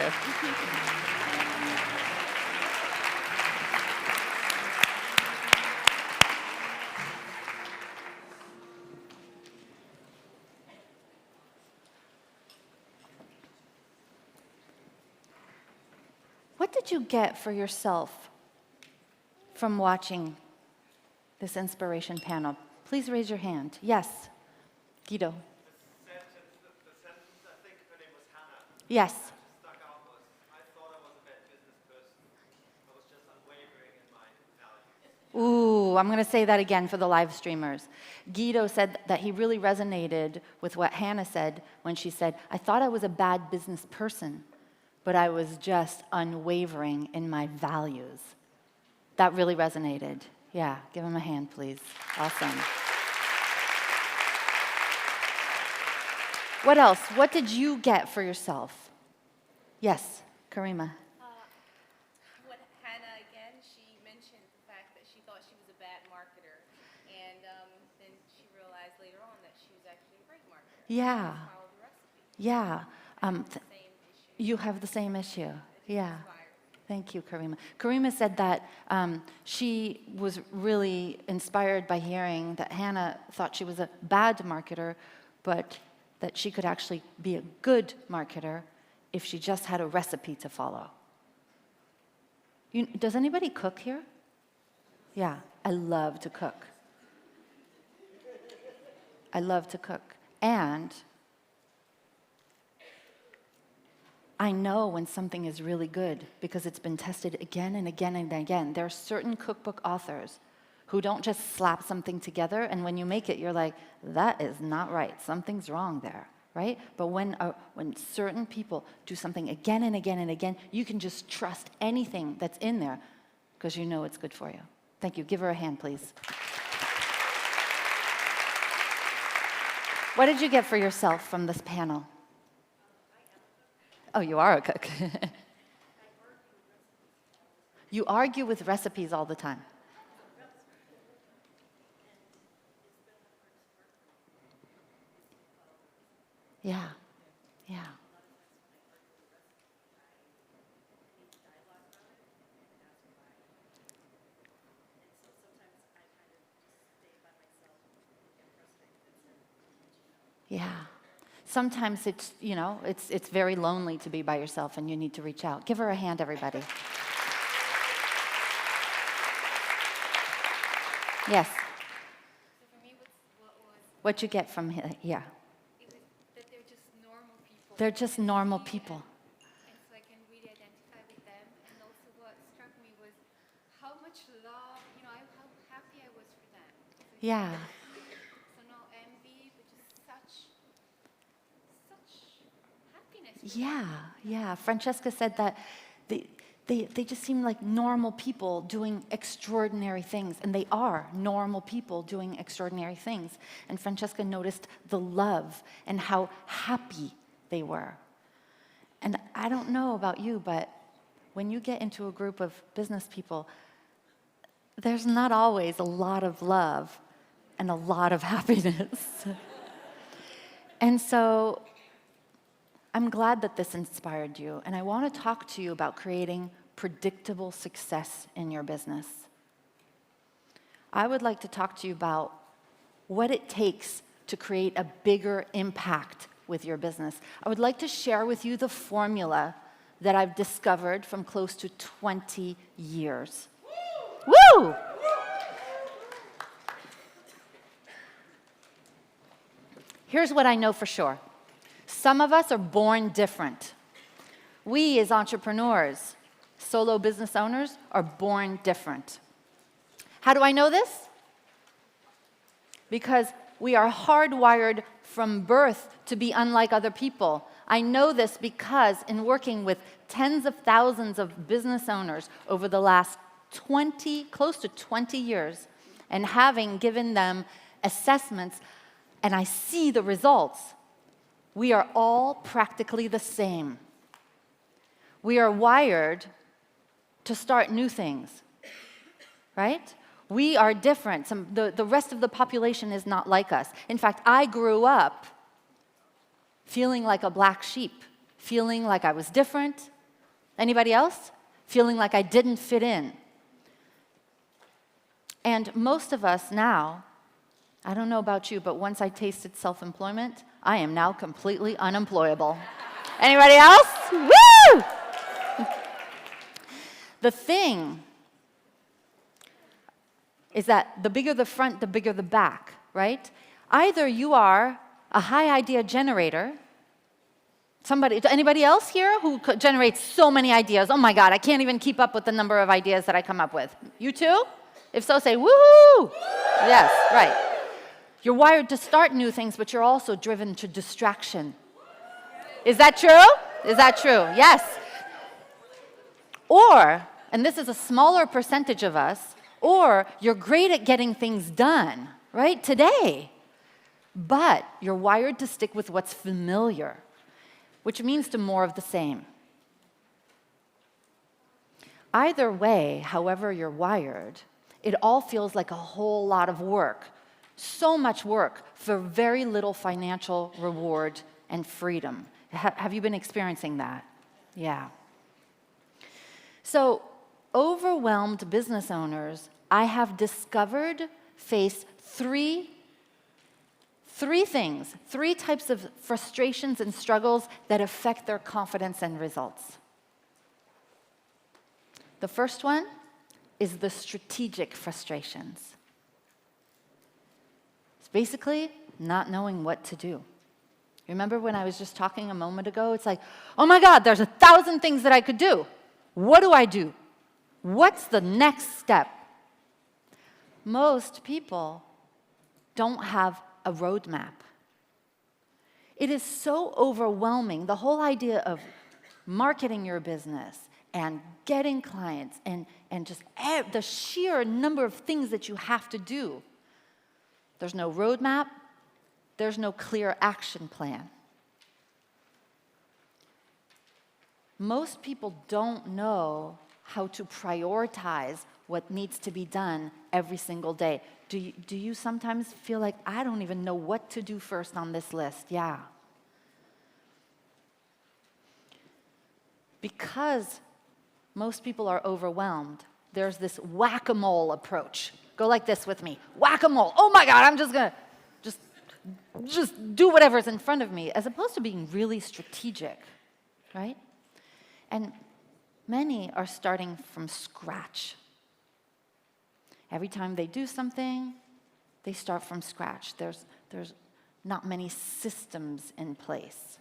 Speaker 2: What did you get for yourself from watching this inspiration panel? Please raise your hand. Yes, Guido.
Speaker 10: The sentence, I think her name was Hannah.
Speaker 2: Yes.
Speaker 10: Stuck out was, I thought I was a bad business person. I was just unwavering in my values.
Speaker 2: Ooh, I'm going to say that again for the live streamers. Guido said that he really resonated with what Hannah said when she said, I thought I was a bad business person, but I was just unwavering in my values. That really resonated. Yeah, give him a hand, please. Awesome. What else? What did you get for yourself? Yes, Karima.
Speaker 11: When Hannah, again, she mentioned the fact that she thought she was a bad marketer, and then she realized later on that she was actually a great marketer.
Speaker 2: Yeah.
Speaker 11: She followed the recipe.
Speaker 2: Yeah.
Speaker 11: Same issue.
Speaker 2: You have the same issue. Yeah. Thank you, Karima. Karima said that she was really inspired by hearing that Hannah thought she was a bad marketer, but that she could actually be a good marketer if she just had a recipe to follow. Does anybody cook here? Yeah, I love to cook. I love to cook. And I know when something is really good because it's been tested again and again and again. There are certain cookbook authors who don't just slap something together, and when you make it, you're like, that is not right. Something's wrong there, right? But when certain people do something again and again and again, you can just trust anything that's in there because you know it's good for you. Thank you. Give her a hand, please. What did you get for yourself from this panel? Oh, you are a cook. You argue with recipes all the time. Yeah, yeah. Yeah. Sometimes it's, it's very lonely to be by yourself and you need to reach out. Give her a hand, everybody. Yes.
Speaker 11: So for me,
Speaker 2: What you get from here? Yeah.
Speaker 11: it was that they're just normal people.
Speaker 2: They're just normal people.
Speaker 11: And so I can really identify with them. And also what struck me was how much love, how happy I was for them. So
Speaker 2: Yeah.
Speaker 11: So no envy, but just such happiness.
Speaker 2: Yeah. Francesca said that they just seem like normal people doing extraordinary things, and they are normal people doing extraordinary things. And Francesca noticed the love and how happy they were. And I don't know about you, but when you get into a group of business people, there's not always a lot of love and a lot of happiness. And so I'm glad that this inspired you, and I want to talk to you about creating predictable success in your business. I would like to talk to you about what it takes to create a bigger impact with your business. I would like to share with you the formula that I've discovered from close to 20 years. Woo! Here's what I know for sure. Some of us are born different. We, as entrepreneurs, solo business owners, are born different. How do I know this? Because we are hardwired from birth to be unlike other people. I know this because in working with tens of thousands of business owners over the last close to 20 years, and having given them assessments, and I see the results, we are all practically the same. We are wired to start new things, right? We are different. The rest of the population is not like us. In fact, I grew up feeling like a black sheep, feeling like I was different. Anybody else? Feeling like I didn't fit in. And most of us now, I don't know about you, but once I tasted self-employment, I am now completely unemployable. Anybody else? Woo! The thing is that the bigger the front, the bigger the back, right? Either you are a high idea generator. Anybody else here who generates so many ideas? Oh my God, I can't even keep up with the number of ideas that I come up with. You too? If so, say woohoo! Yes, right. You're wired to start new things, but you're also driven to distraction. Is that true? Is that true? Yes. Or, and this is a smaller percentage of us, or you're great at getting things done, right, today, but you're wired to stick with what's familiar, which means to more of the same. Either way, however you're wired, it all feels like a whole lot of work. So much work for very little financial reward and freedom. Have you been experiencing that? Yeah. So, overwhelmed business owners, I have discovered, face three things, three types of frustrations and struggles that affect their confidence and results. The first one is the strategic frustrations. It's basically not knowing what to do. Remember when I was just talking a moment ago? It's like, oh my God, there's 1,000 things that I could do. What do I do? What's the next step? Most people don't have a roadmap. It is so overwhelming, the whole idea of marketing your business and getting clients and just the sheer number of things that you have to do. There's no roadmap. There's no clear action plan. Most people don't know how to prioritize what needs to be done every single day. Do you sometimes feel like, I don't even know what to do first on this list? Yeah. Because most people are overwhelmed, there's this whack-a-mole approach. Go like this with me. Whack-a-mole. Oh my God, I'm just going to just do whatever's in front of me, as opposed to being really strategic, right? And many are starting from scratch. Every time they do something, they start from scratch. There's not many systems in place.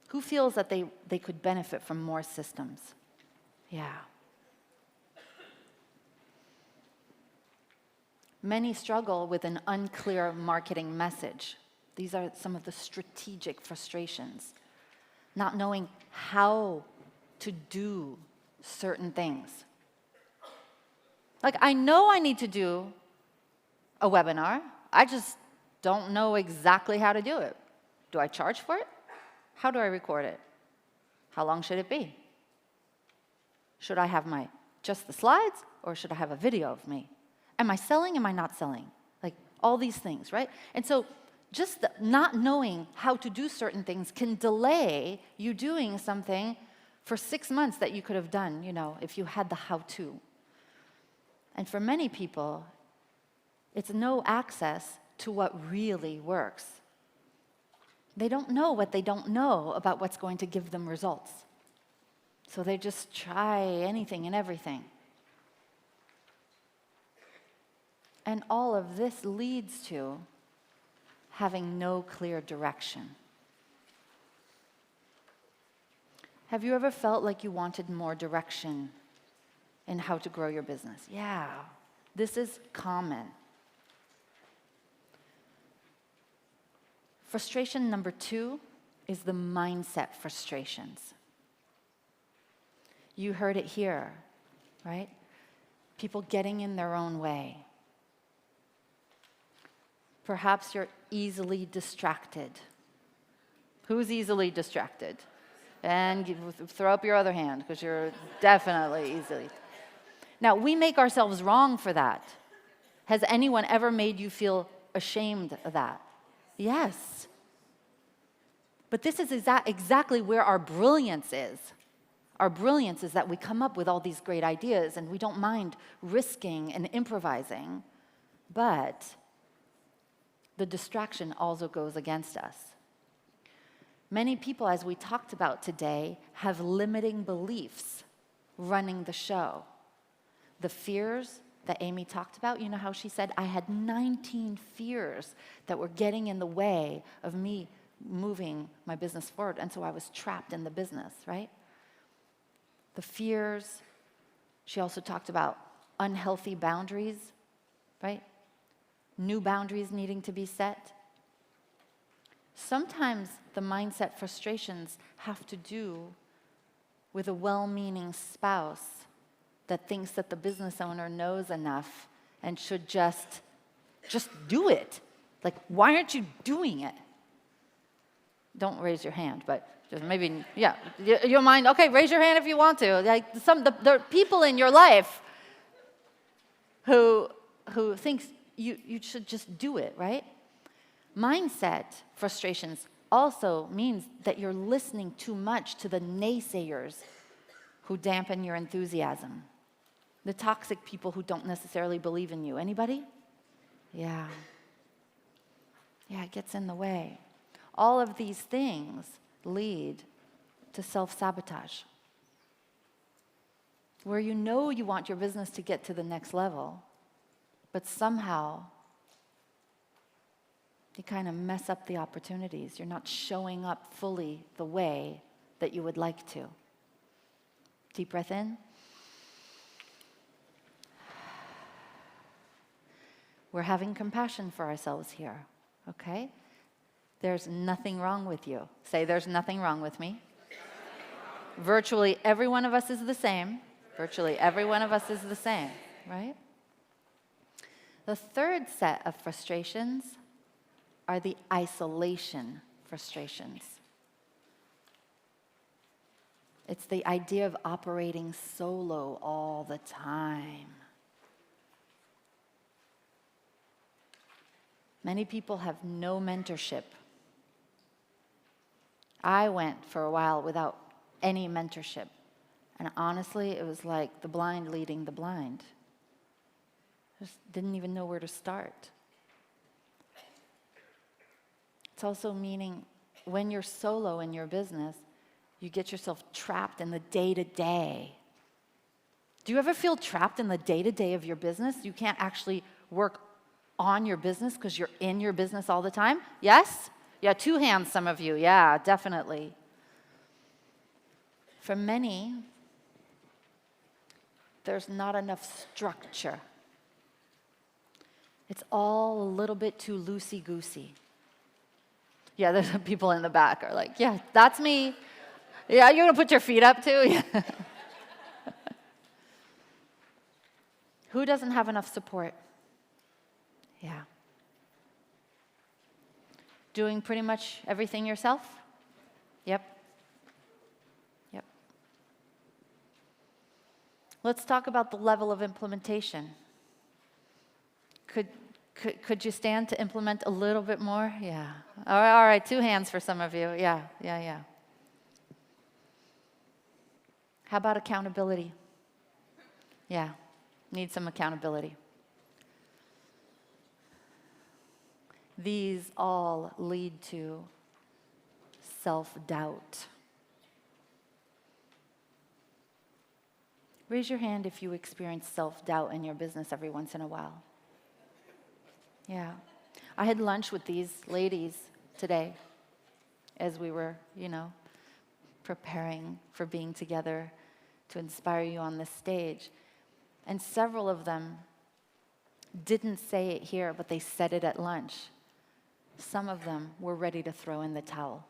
Speaker 2: Who feels that they could benefit from more systems? Yeah. Many struggle with an unclear marketing message. These are some of the strategic frustrations. Not knowing how to do certain things. Like, I know I need to do a webinar. I just don't know exactly how to do it. Do I charge for it? How do I record it? How long should it be? Should I have just the slides, or should I have a video of me? Am I selling? Am I not selling? Like, all these things, right? And so just not knowing how to do certain things can delay you doing something for 6 months that you could have done, if you had the how-to. And for many people, it's no access to what really works. They don't know what they don't know about what's going to give them results. So they just try anything and everything. And all of this leads to having no clear direction. Have you ever felt like you wanted more direction in how to grow your business? Yeah, this is common. Frustration number 2 is the mindset frustrations. You heard it here, right? People getting in their own way. Perhaps you're easily distracted. Who's easily distracted? And throw up your other hand, because you're definitely easily. Now, we make ourselves wrong for that. Has anyone ever made you feel ashamed of that? Yes. But this is exactly where our brilliance is. Our brilliance is that we come up with all these great ideas and we don't mind risking and improvising, but the distraction also goes against us. Many people, as we talked about today, have limiting beliefs running the show. The fears that Amy talked about, you know how she said, I had 19 fears that were getting in the way of me moving my business forward, and so I was trapped in the business, right? The fears. She also talked about unhealthy boundaries, right? New boundaries needing to be set. Sometimes the mindset frustrations have to do with a well-meaning spouse that thinks that the business owner knows enough and should just do it. Like, why aren't you doing it? Don't raise your hand, but just maybe, yeah, your mind, okay, raise your hand if you want to. Like, there are people in your life who thinks you should just do it, right? Mindset frustrations also means that you're listening too much to the naysayers who dampen your enthusiasm. The toxic people who don't necessarily believe in you. Anybody? Yeah. Yeah, it gets in the way. All of these things lead to self-sabotage. Where you know you want your business to get to the next level, but somehow you kind of mess up the opportunities. You're not showing up fully the way that you would like to. Deep breath in. We're having compassion for ourselves here, okay? There's nothing wrong with you. Say, there's nothing wrong with me. Virtually every one of us is the same. Virtually every one of us is the same, right? The third set of frustrations are the isolation frustrations. It's the idea of operating solo all the time. Many people have no mentorship. I went for a while without any mentorship. And honestly, it was like the blind leading the blind. Just didn't even know where to start. It's also meaning when you're solo in your business, you get yourself trapped in the day-to-day. Do you ever feel trapped in the day-to-day of your business? You can't actually work on your business because you're in your business all the time? Yes? Yeah, 2 hands, some of you. Yeah, definitely. For many, there's not enough structure. It's all a little bit too loosey-goosey. Yeah, there's some people in the back are like, yeah, that's me. Yeah, you're going to put your feet up too? Yeah. Who doesn't have enough support? Yeah. Doing pretty much everything yourself? Yep. Yep. Let's talk about the level of implementation. Could you stand to implement a little bit more? Yeah. All right, 2 hands for some of you. Yeah. How about accountability? Yeah, need some accountability. These all lead to self-doubt. Raise your hand if you experience self-doubt in your business every once in a while. Yeah. I had lunch with these ladies today as we were, preparing for being together to inspire you on this stage. And several of them didn't say it here, but they said it at lunch. Some of them were ready to throw in the towel,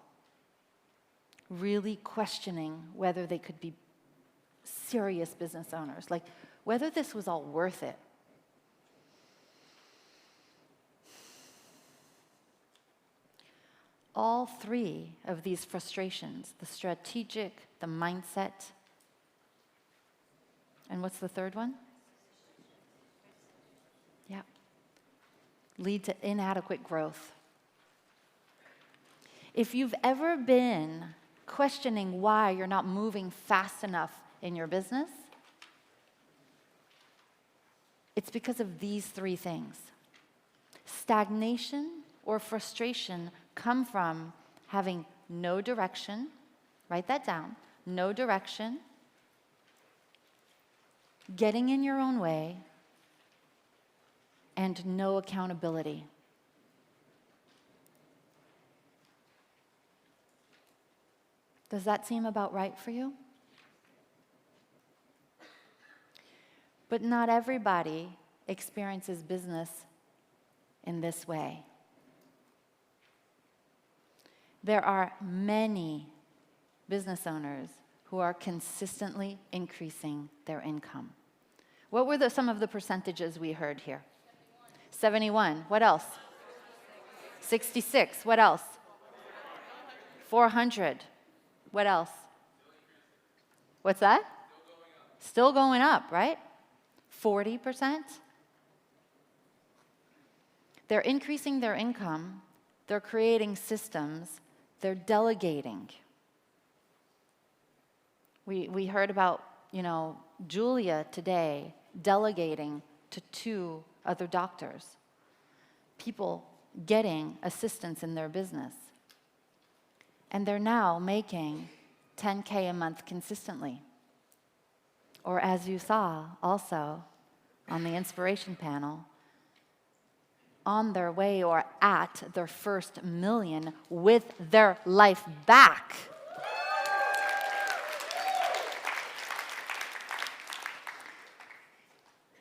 Speaker 2: really questioning whether they could be serious business owners, like whether this was all worth it. All 3 of these frustrations, the strategic, the mindset, and what's the third one? Yeah. Lead to inadequate growth. If you've ever been questioning why you're not moving fast enough in your business, it's because of these three things. Stagnation or frustration come from having no direction, write that down, no direction, getting in your own way, and no accountability. Does that seem about right for you? But not everybody experiences business in this way. There are many business owners who are consistently increasing their income. What were some of the percentages we heard here? 71. What else? 66. What else? 400. What else? What's that? Still going up, right? 40%. They're increasing their income. They're creating systems. They're delegating. We heard about, Julia today delegating to 2 other doctors. People getting assistance in their business. And they're now making $10K a month consistently. Or as you saw also on the inspiration panel, on their way or at their first $1 million with their life back.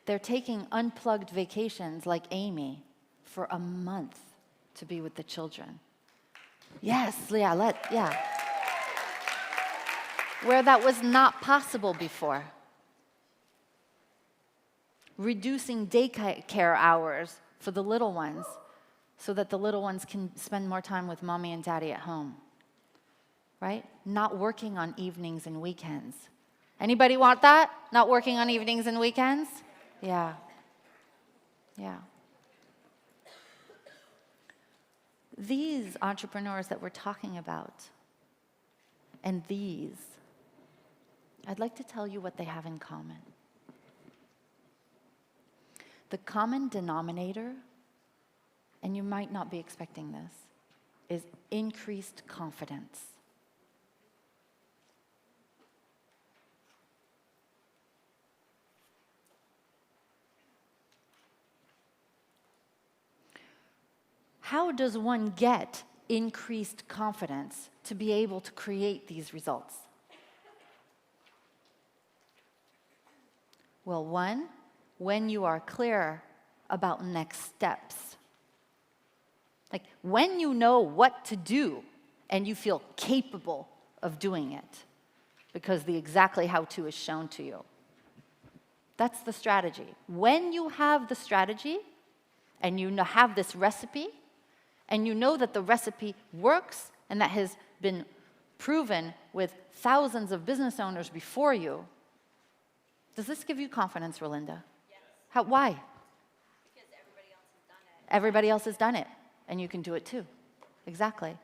Speaker 2: They're taking unplugged vacations like Amy for a month to be with the children. Yes, yeah. Where that was not possible before. Reducing daycare hours for the little ones so that the little ones can spend more time with mommy and daddy at home. Right? Not working on evenings and weekends. Anybody want that? Not working on evenings and weekends? Yeah. These entrepreneurs that we're talking about, and I'd like to tell you what they have in common. The common denominator, and you might not be expecting this, is increased confidence. How does one get increased confidence to be able to create these results? Well, one, when you are clear about next steps. Like when you know what to do and you feel capable of doing it because the exactly how to is shown to you. That's the strategy. When you have the strategy and you have this recipe and you know that the recipe works and that has been proven with thousands of business owners before you, does this give you confidence, Rolinda? Yes. Why?
Speaker 12: Because everybody else has done it.
Speaker 2: Everybody else has done it, and you can do it too. Exactly.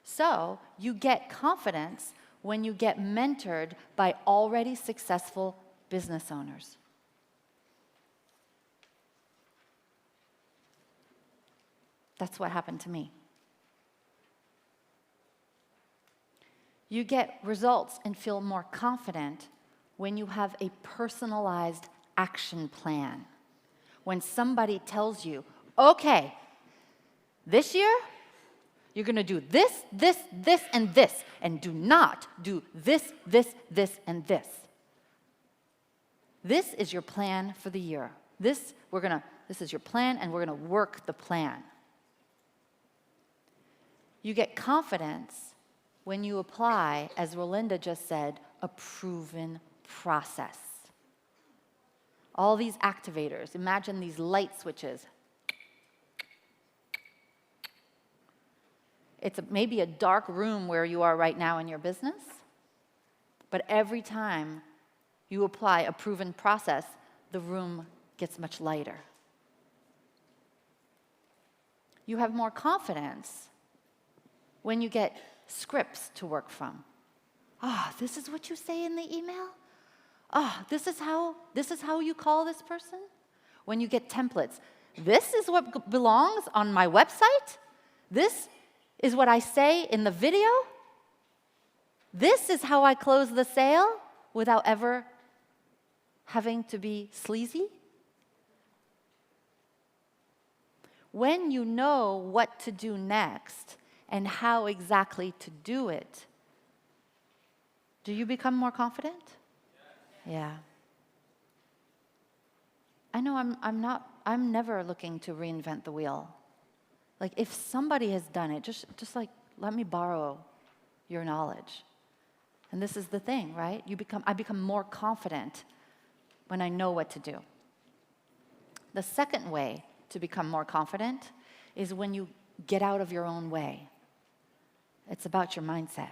Speaker 2: So you get confidence when you get mentored by already successful business owners. That's what happened to me. You get results and feel more confident when you have a personalized action plan. When somebody tells you, okay, this year, you're going to do this, this, this, and this, and do not do this, this, this, and this. This is your plan for the year. This is your plan, and we're going to work the plan. You get confidence when you apply, as Rolinda just said, a proven process. All these activators, imagine these light switches. It's maybe a dark room where you are right now in your business, but every time you apply a proven process, the room gets much lighter. You have more confidence When you get scripts to work from. This is what you say in the email? This is how you call this person? When you get templates. This is what belongs on my website? This is what I say in the video? This is how I close the sale without ever having to be sleazy? When you know what to do next and how exactly to do it, do you become more confident? Yeah. I know I'm never looking to reinvent the wheel. Like, if somebody has done it, just like, let me borrow your knowledge. And this is the thing, right? I become more confident when I know what to do. The second way to become more confident is when you get out of your own way. It's about your mindset.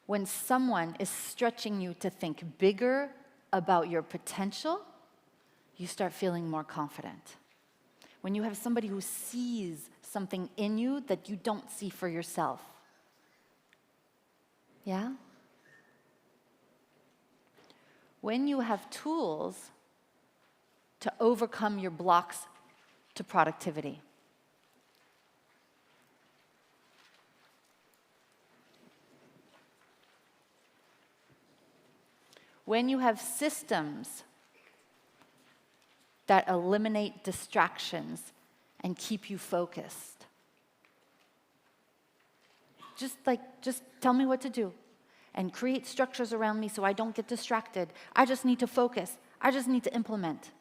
Speaker 2: When someone is stretching you to think bigger about your potential, you start feeling more confident. When you have somebody who sees something in you that you don't see for yourself. Yeah? When you have tools to overcome your blocks to productivity. When you have systems that eliminate distractions and keep you focused. Just tell me what to do and create structures around me so I don't get distracted. I just need to focus. I just need to implement.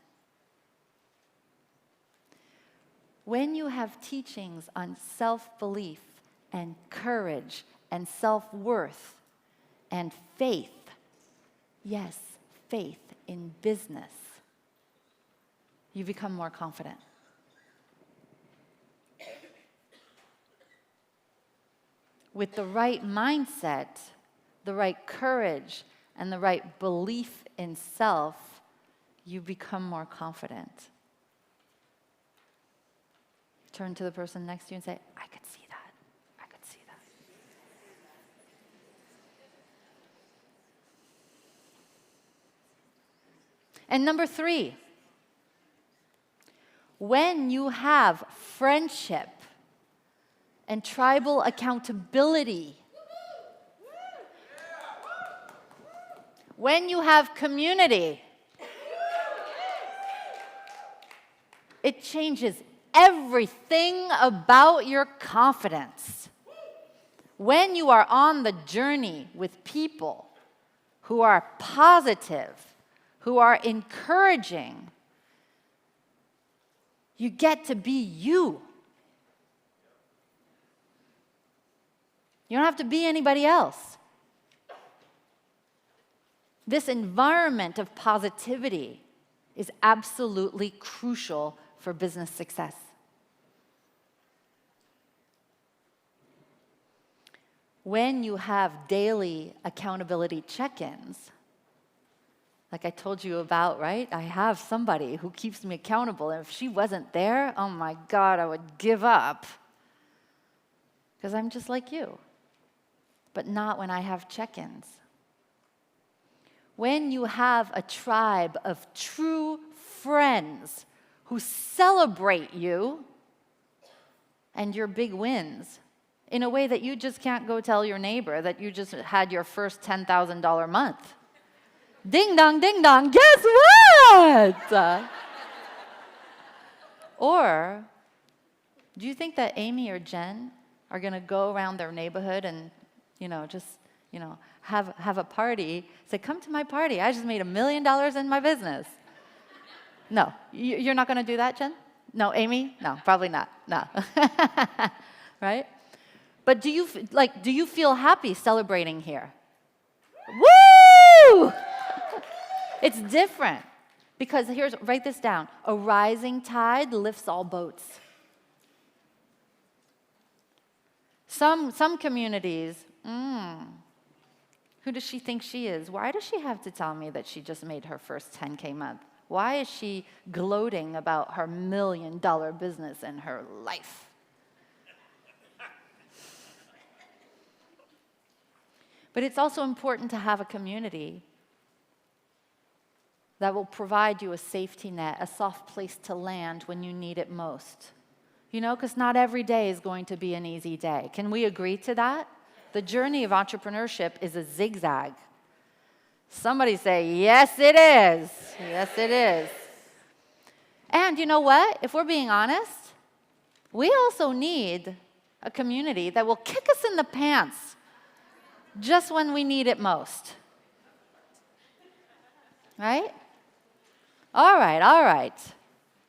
Speaker 2: When you have teachings on self-belief and courage and self-worth and faith, yes, faith in business, you become more confident. With the right mindset, the right courage, and the right belief in self, you become more confident. Turn to the person next to you and say, I could see that. I could see that. And number 3, when you have friendship and tribal accountability, when you have community, it changes everything about your confidence. When you are on the journey with people who are positive, who are encouraging, you get to be you. You don't have to be anybody else. This environment of positivity is absolutely crucial for business success. When you have daily accountability check-ins, like I told you about, right? I have somebody who keeps me accountable, and if she wasn't there, oh my God, I would give up. Because I'm just like you. But not when I have check-ins. When you have a tribe of true friends who celebrate you and your big wins in a way that you just can't go tell your neighbor that you just had your first $10,000 month. Ding dong, guess what? Or do you think that Amy or Jen are going to go around their neighborhood and, have a party, say, come to my party. I just made $1 million in my business. No, you're not going to do that, Jen? No, Amy? No, probably not. No. Right? But do you feel happy celebrating here? Woo! It's different. Because write this down. A rising tide lifts all boats. Some communities, who does she think she is? Why does she have to tell me that she just made her first 10K month? Why is she gloating about her $1 million business and her life? But it's also important to have a community that will provide you a safety net, a soft place to land when you need it most. You know, because not every day is going to be an easy day. Can we agree to that? The journey of entrepreneurship is a zigzag. Somebody say, yes, it is. Yes, it is. And you know what? If we're being honest, we also need a community that will kick us in the pants just when we need it most. Right? All right, all right.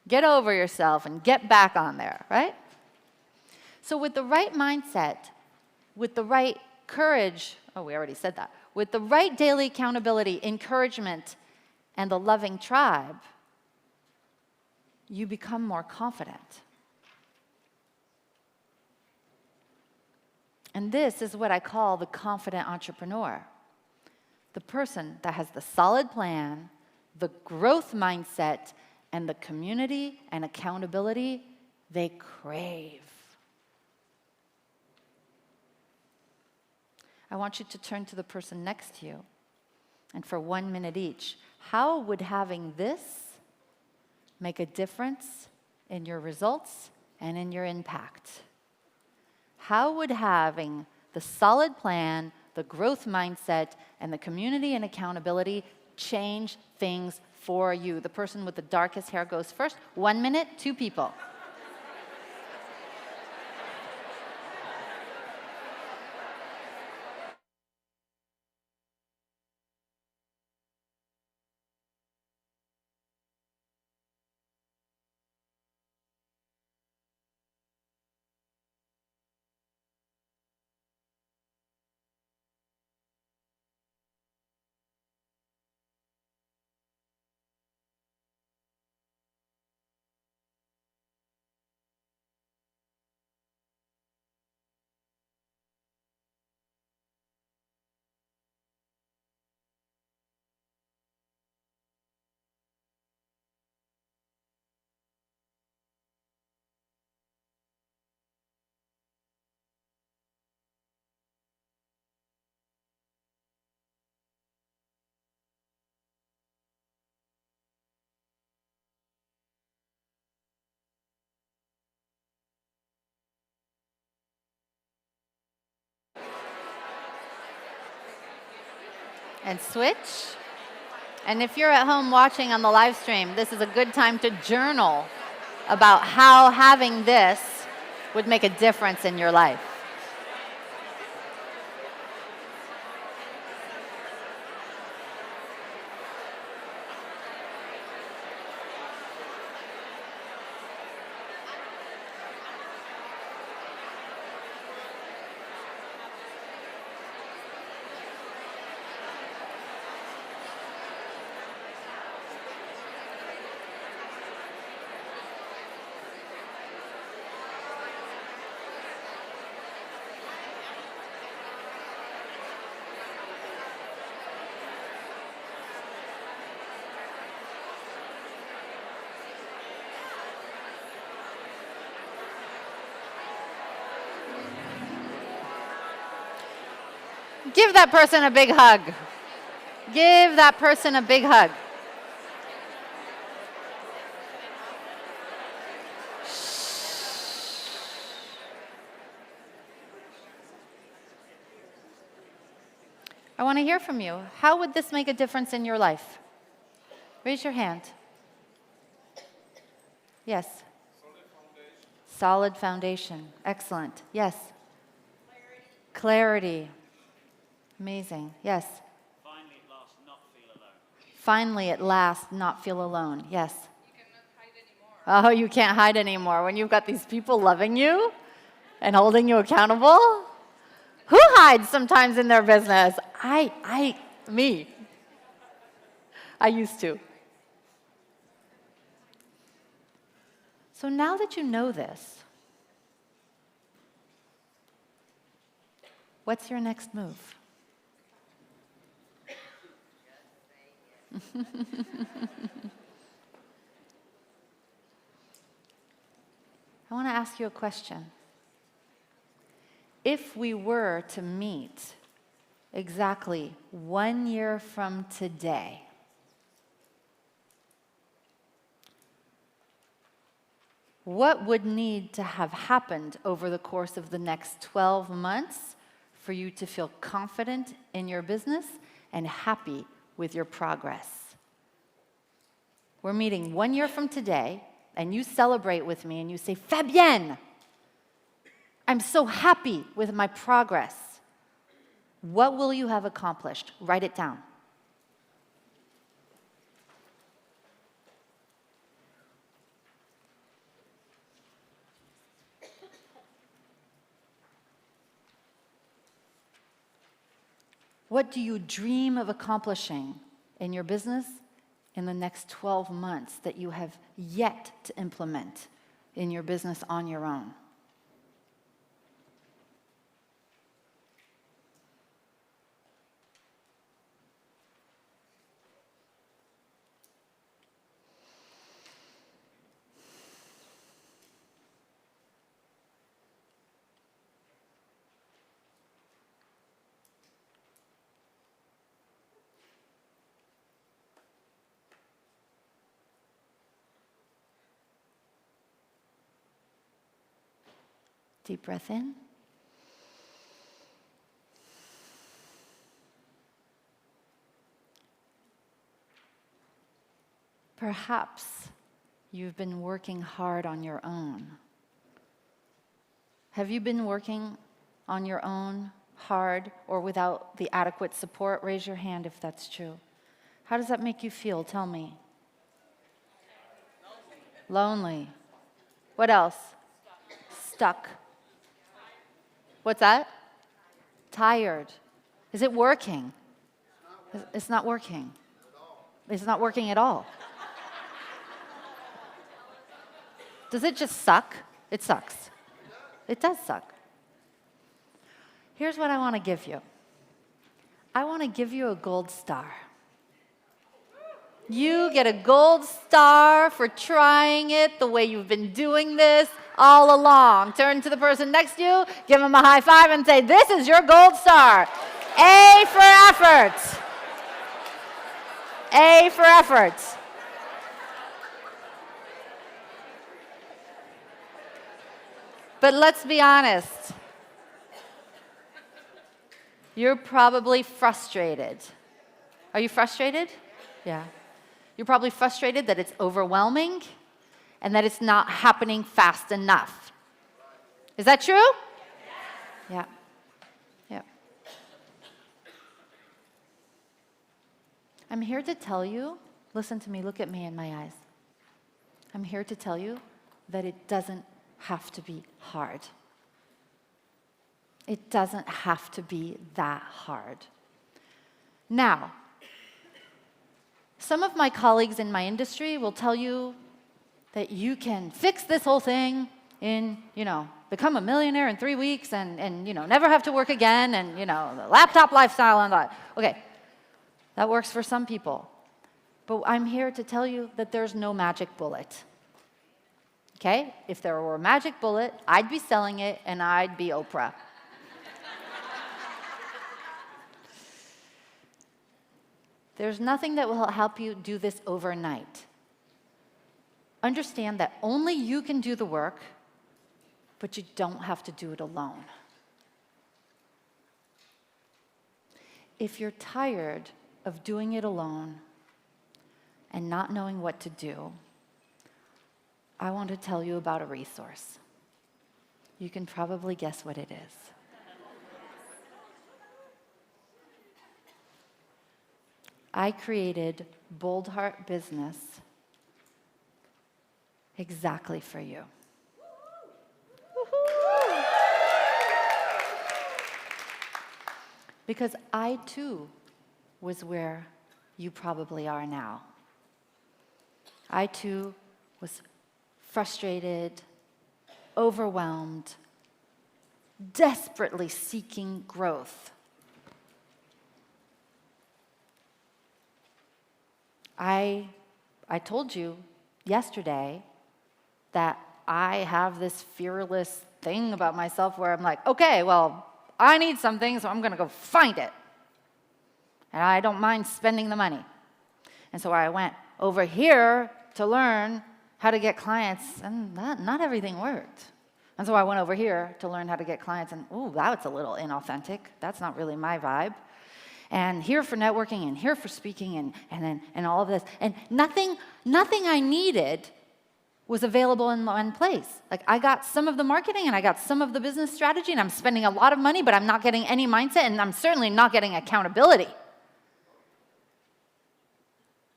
Speaker 2: Get over yourself and get back on there, right? So with the right mindset, with the right courage, oh, we already said that, with the right daily accountability, encouragement, and the loving tribe, you become more confident. And this is what I call the confident entrepreneur. The person that has the solid plan, the growth mindset, and the community and accountability they crave. I want you to turn to the person next to you, and for 1 minute each, how would having this make a difference in your results and in your impact? How would having the solid plan, the growth mindset, and the community and accountability change things for you? The person with the darkest hair goes first. 1 minute, 2 people. And switch. And if you're at home watching on the live stream, this is a good time to journal about how having this would make a difference in your life. Give that person a big hug. Give that person a big hug. I want to hear from you. How would this make a difference in your life? Raise your hand. Yes. Solid foundation. Excellent. Yes. Clarity. Amazing. Yes.
Speaker 10: Finally, at last, not feel alone.
Speaker 2: Finally, at last, not feel alone. Yes. You cannot hide anymore. Oh, you can't hide anymore when you've got these people loving you and holding you accountable. Who hides sometimes in their business? Me. I used to. So now that you know this, what's your next move? I want to ask you a question. If we were to meet exactly 1 year from today, what would need to have happened over the course of the next 12 months for you to feel confident in your business and happy with your progress? We're meeting 1 year from today, and you celebrate with me and you say, Fabienne, I'm so happy with my progress. What will you have accomplished? Write it down. What do you dream of accomplishing in your business in the next 12 months that you have yet to implement in your business on your own? Deep breath in. Perhaps you've been working hard on your own. Have you been working on your own hard or without the adequate support? Raise your hand if that's true. How does that make you feel? Tell me. Lonely. What else? Stuck. What's that? Tired. Is it working? It's not working. It's not working at all. Does it just suck? It sucks. It does suck. Here's what I want to give you. I want to give you a gold star. You get a gold star for trying it the way you've been doing this all along. Turn to the person next to you, give them a high five and say, this is your gold star. A for effort. A for effort. But let's be honest. You're probably frustrated. Are you frustrated? Yeah. You're probably frustrated that it's overwhelming and that it's not happening fast enough. Is that true? Yeah. Yeah. I'm here to tell you, listen to me, look at me in my eyes. I'm here to tell you that it doesn't have to be hard. It doesn't have to be that hard. Now, some of my colleagues in my industry will tell you that you can fix this whole thing in, become a millionaire in 3 weeks and never have to work again and, the laptop lifestyle and that. Okay, that works for some people. But I'm here to tell you that there's no magic bullet. Okay? If there were a magic bullet, I'd be selling it and I'd be Oprah. There's nothing that will help you do this overnight. Understand that only you can do the work, but you don't have to do it alone. If you're tired of doing it alone and not knowing what to do, I want to tell you about a resource. You can probably guess what it is. I created Bold Heart Business exactly for you. Because I too was where you probably are now. I too was frustrated, overwhelmed, desperately seeking growth. I told you yesterday that I have this fearless thing about myself where I'm like, okay, well, I need something, so I'm going to go find it. And I don't mind spending the money. And so I went over here to learn how to get clients, and not everything worked. And so I went over here to learn how to get clients, and ooh, that's a little inauthentic. That's not really my vibe. And here for networking, and here for speaking, and all of this. And nothing I needed was available in one place. Like, I got some of the marketing, and I got some of the business strategy, and I'm spending a lot of money, but I'm not getting any mindset, and I'm certainly not getting accountability.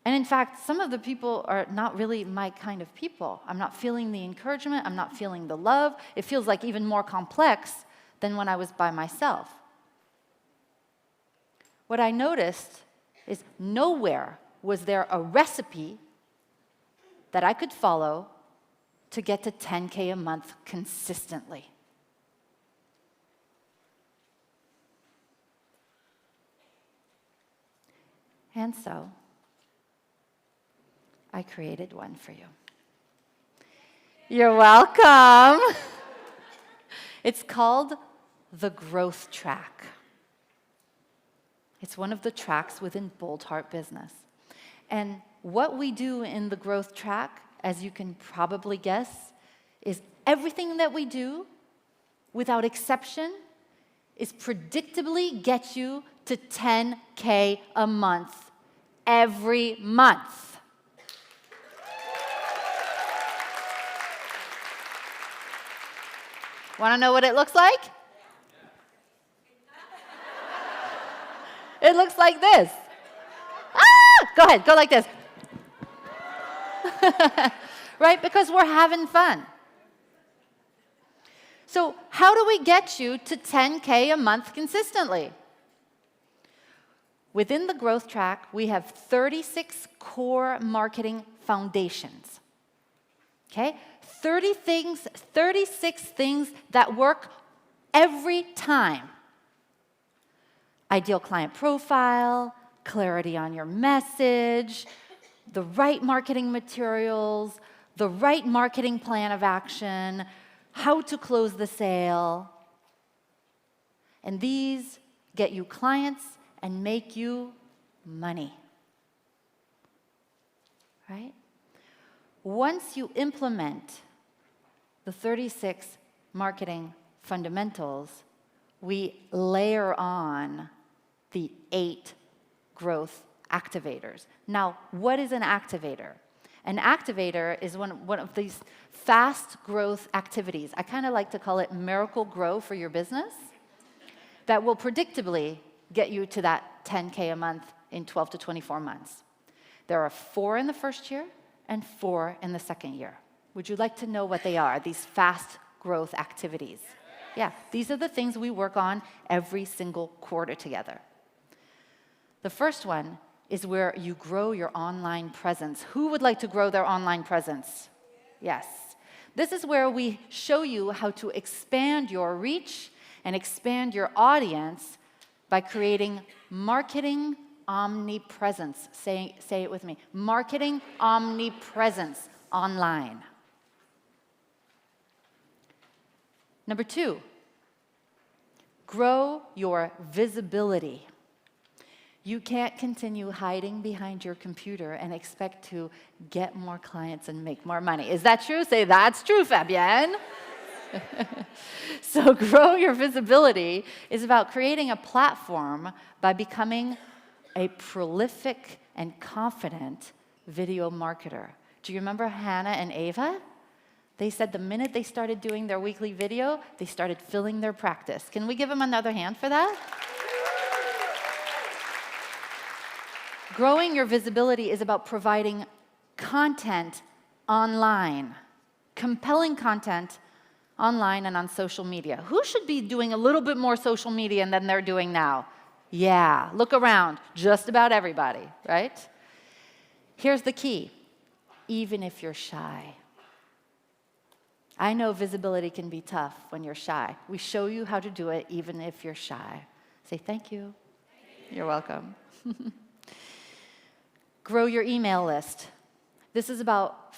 Speaker 2: And in fact, some of the people are not really my kind of people. I'm not feeling the encouragement. I'm not feeling the love. It feels like even more complex than when I was by myself. What I noticed is nowhere was there a recipe that I could follow to get to 10K a month consistently. And so, I created one for you. You're welcome. It's called the Growth Track. It's one of the tracks within Bold Heart Business. And what we do in the Growth Track, as you can probably guess, is everything that we do, without exception, is predictably get you to 10K a month every month. Want to know what it looks like? It looks like this. Ah! Go ahead, go like this. Right? Because we're having fun. So how do we get you to 10K a month consistently? Within the Growth Track, we have 36 core marketing foundations. Okay? 36 things that work every time. Ideal client profile, clarity on your message, the right marketing materials, the right marketing plan of action, how to close the sale. And these get you clients and make you money. Right? Once you implement the 36 marketing fundamentals, we layer on the 8 growth activators. Now, what is an activator? An activator is one of these fast growth activities. I kind of like to call it miracle grow for your business that will predictably get you to that 10K a month in 12 to 24 months. There are 4 in the first year and 4 in the second year. Would you like to know what they are, these fast growth activities? Yeah, these are the things we work on every single quarter together. The first one is where you grow your online presence. Who would like to grow their online presence? Yes. This is where we show you how to expand your reach and expand your audience by creating marketing omnipresence. Say it with me. Marketing omnipresence online. Number 2, grow your visibility. You can't continue hiding behind your computer and expect to get more clients and make more money. Is that true? Say, that's true, Fabienne. So grow your visibility is about creating a platform by becoming a prolific and confident video marketer. Do you remember Hannah and Ava? They said the minute they started doing their weekly video, they started filling their practice. Can we give them another hand for that? Growing your visibility is about providing content online, compelling content online and on social media. Who should be doing a little bit more social media than they're doing now? Yeah, look around, just about everybody, right? Here's the key, even if you're shy. I know visibility can be tough when you're shy. We show you how to do it even if you're shy. Say thank you. You're welcome. Grow your email list. This is about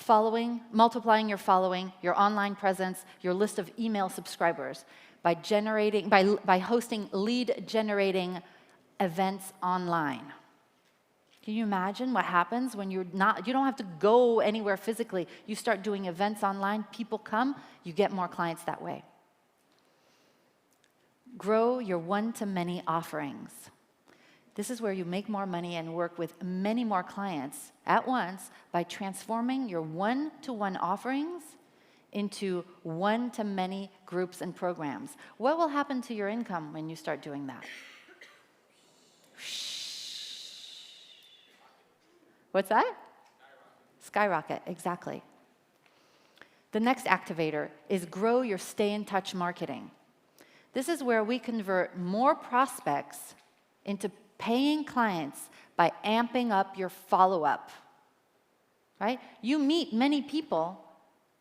Speaker 2: multiplying your following, your online presence, your list of email subscribers by hosting lead-generating events online. Can you imagine what happens when you don't have to go anywhere physically. You start doing events online, people come, you get more clients that way. Grow your one-to-many offerings. This is where you make more money and work with many more clients at once by transforming your one-to-one offerings into one-to-many groups and programs. What will happen to your income when you start doing that? What's that? Skyrocket, exactly. The next activator is grow your stay-in-touch marketing. This is where we convert more prospects into paying clients by amping up your follow-up, right? You meet many people,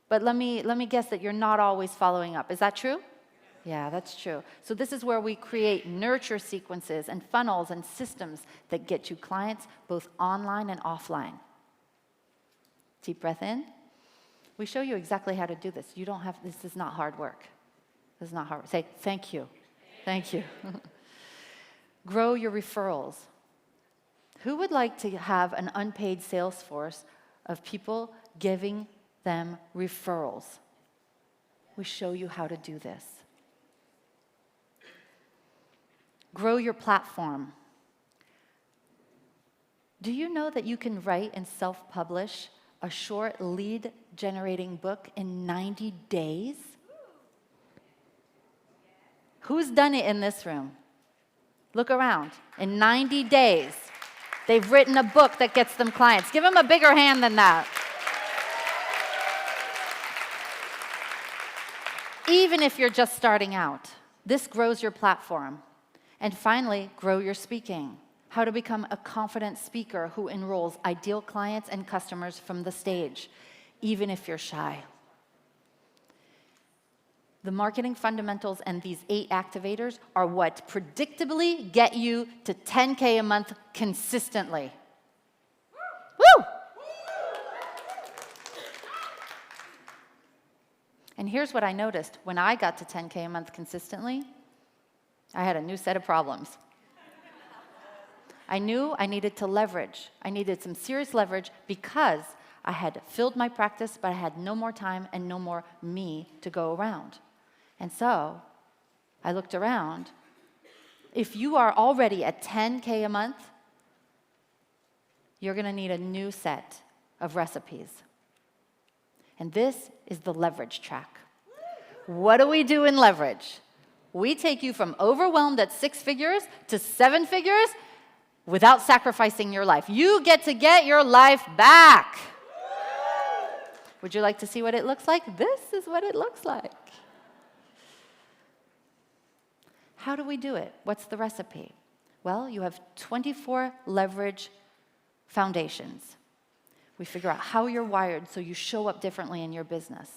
Speaker 2: but let me guess that you're not always following up. Is that true? Yeah, that's true. So this is where we create nurture sequences and funnels and systems that get you clients both online and offline. Deep breath in. We show you exactly how to do this. This is not hard work. This is not hard work. Say, thank you. Thank you. Grow your referrals. Who would like to have an unpaid sales force of people giving them referrals? We show you how to do this. Grow your platform. Do you know that you can write and self-publish a short lead-generating book in 90 days? Who's done it in this room? Look around. In 90 days, they've written a book that gets them clients. Give them a bigger hand than that. Even if you're just starting out, this grows your platform. And finally, grow your speaking. How to become a confident speaker who enrolls ideal clients and customers from the stage, even if you're shy. The marketing fundamentals and these 8 activators are what predictably get you to 10K a month consistently. Woo! And here's what I noticed. When I got to 10K a month consistently, I had a new set of problems. I knew I needed to leverage. I needed some serious leverage because I had filled my practice, but I had no more time and no more me to go around. And so I looked around. If you are already at 10K a month, you're going to need a new set of recipes. And this is the leverage track. What do we do in leverage? We take you from overwhelmed at 6 figures to 7 figures without sacrificing your life. You get to get your life back. Would you like to see what it looks like? This is what it looks like. How do we do it? What's the recipe? Well, you have 24 leverage foundations. We figure out how you're wired so you show up differently in your business.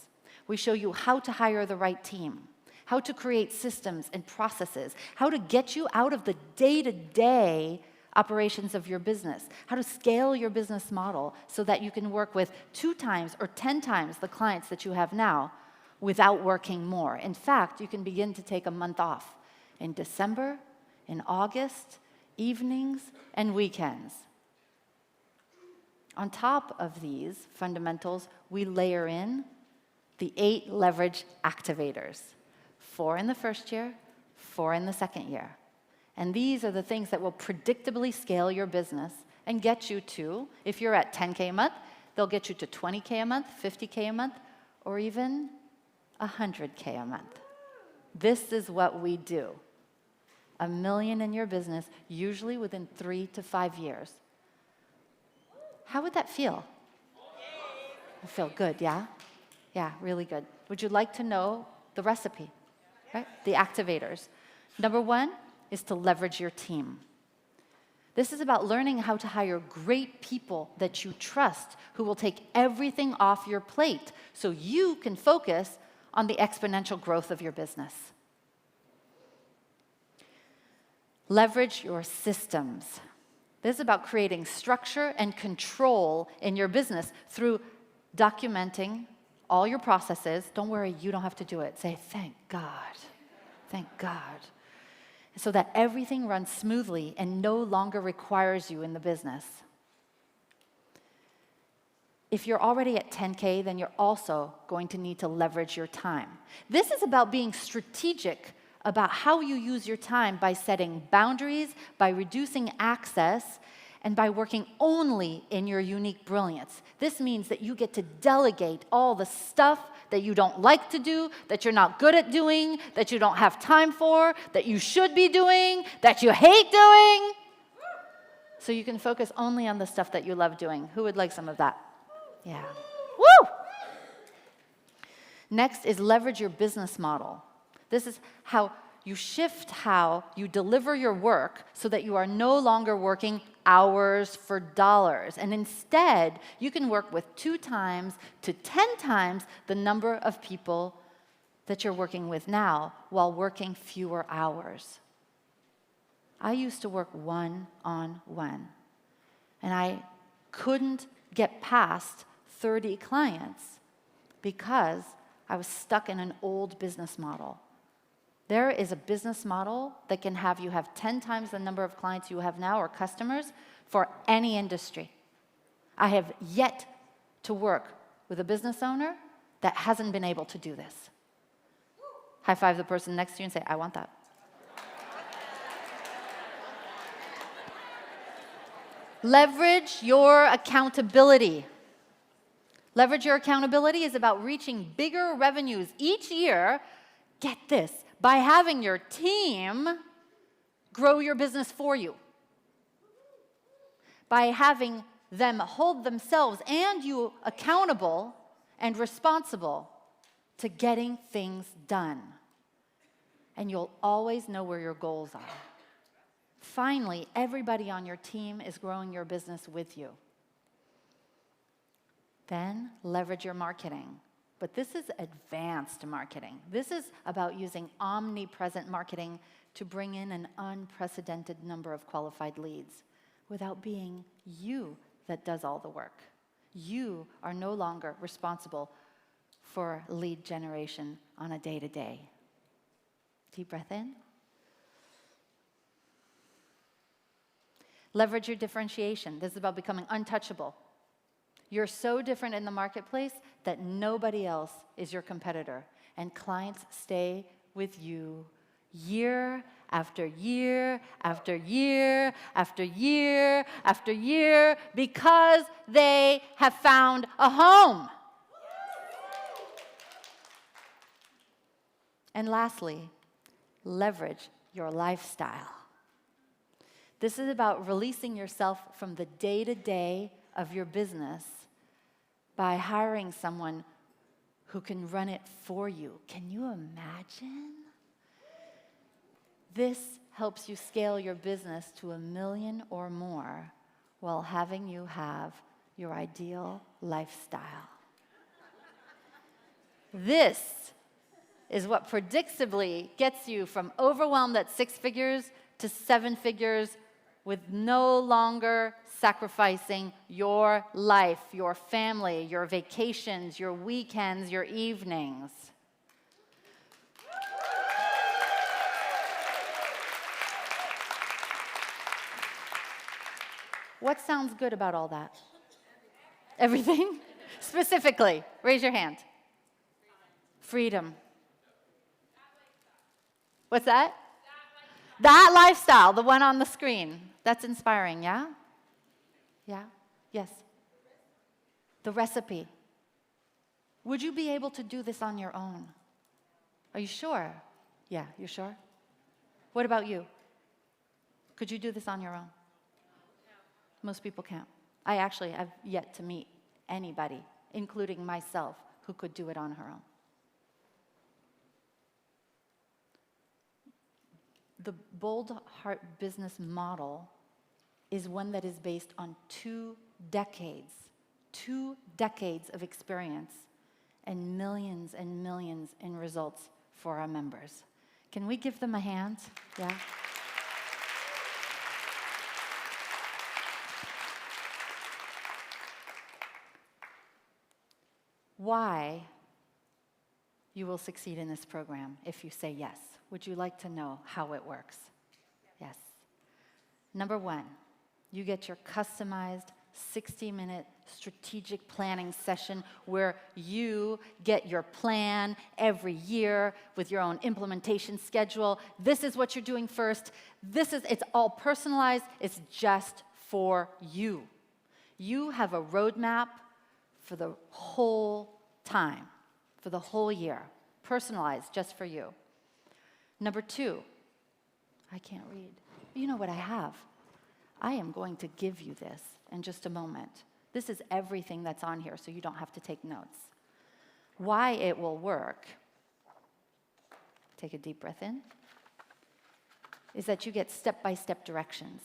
Speaker 2: We show you how to hire the right team, how to create systems and processes, how to get you out of the day-to-day operations of your business, how to scale your business model so that you can work with 2 times or 10 times the clients that you have now without working more. In fact, you can begin to take a month off in December, in August, evenings, and weekends. On top of these fundamentals, we layer in the 8 leverage activators. 4 in the first year, 4 in the second year. And these are the things that will predictably scale your business and get you to, if you're at 10K a month, they'll get you to 20K a month, 50K a month, or even 100K a month. This is what we do. $1 million in your business, usually within 3 to 5 years. How would that feel? I feel good, yeah? Yeah, really good. Would you like to know the recipe, right? The activators. Number 1 is to leverage your team. This is about learning how to hire great people that you trust who will take everything off your plate so you can focus on the exponential growth of your business. Leverage your systems. This is about creating structure and control in your business through documenting all your processes. Don't worry, you don't have to do it. Say, thank God. Thank God. So that everything runs smoothly and no longer requires you in the business. If you're already at 10K, then you're also going to need to leverage your time. This is about being strategic about how you use your time by setting boundaries, by reducing access, and by working only in your unique brilliance. This means that you get to delegate all the stuff that you don't like to do, that you're not good at doing, that you don't have time for, that you should be doing, that you hate doing. So you can focus only on the stuff that you love doing. Who would like some of that? Yeah. Woo! Next is leverage your business model. This is how you shift how you deliver your work so that you are no longer working hours for dollars. And instead, you can work with 2 times to 10 times the number of people that you're working with now while working fewer hours. I used to work one-on-one, and I couldn't get past 30 clients because I was stuck in an old business model. There is a business model that can have you have 10 times the number of clients you have now or customers for any industry. I have yet to work with a business owner that hasn't been able to do this. High five the person next to you and say, I want that. Leverage your accountability. Leverage your accountability is about reaching bigger revenues each year, get this, by having your team grow your business for you. By having them hold themselves and you accountable and responsible to getting things done. And you'll always know where your goals are. Finally, everybody on your team is growing your business with you. Then leverage your marketing. But this is advanced marketing. This is about using omnipresent marketing to bring in an unprecedented number of qualified leads without being you that does all the work. You are no longer responsible for lead generation on a day-to-day. Deep breath in. Leverage your differentiation. This is about becoming untouchable. You're so different in the marketplace that nobody else is your competitor. And clients stay with you year after year after year after year after year because they have found a home. And lastly, leverage your lifestyle. This is about releasing yourself from the day-to-day of your business by hiring someone who can run it for you. Can you imagine? This helps you scale your business to $1 million or more while having you have your ideal lifestyle. This is what predictably gets you from overwhelmed at 6 figures to 7 figures with no longer sacrificing your life, your family, your vacations, your weekends, your evenings. What sounds good about all that? Everything? Specifically, raise your hand. Freedom. What's that? That lifestyle, the one on the screen. That's inspiring, yeah? Yeah? Yes. The recipe. Would you be able to do this on your own? Are you sure? Yeah, you're sure? What about you? Could you do this on your own? Most people can't. I actually have yet to meet anybody, including myself, who could do it on her own. The Bold Heart business model is one that is based on 2 decades of experience and millions in results for our members. Can we give them a hand? Yeah. why you will succeed in this program if you say yes. Would you like to know how it works? Yes. Number one, you get your customized 60-minute strategic planning session where you get your plan every year with your own implementation schedule. This is what you're doing first. It's all personalized. It's just for you. You have a roadmap for the whole time, for the whole year, personalized just for you. Number two, I can't read. You know what I have. I am going to give you this in just a moment. This is everything that's on here, so you don't have to take notes. Why it will work, take a deep breath in, is that you get step-by-step directions.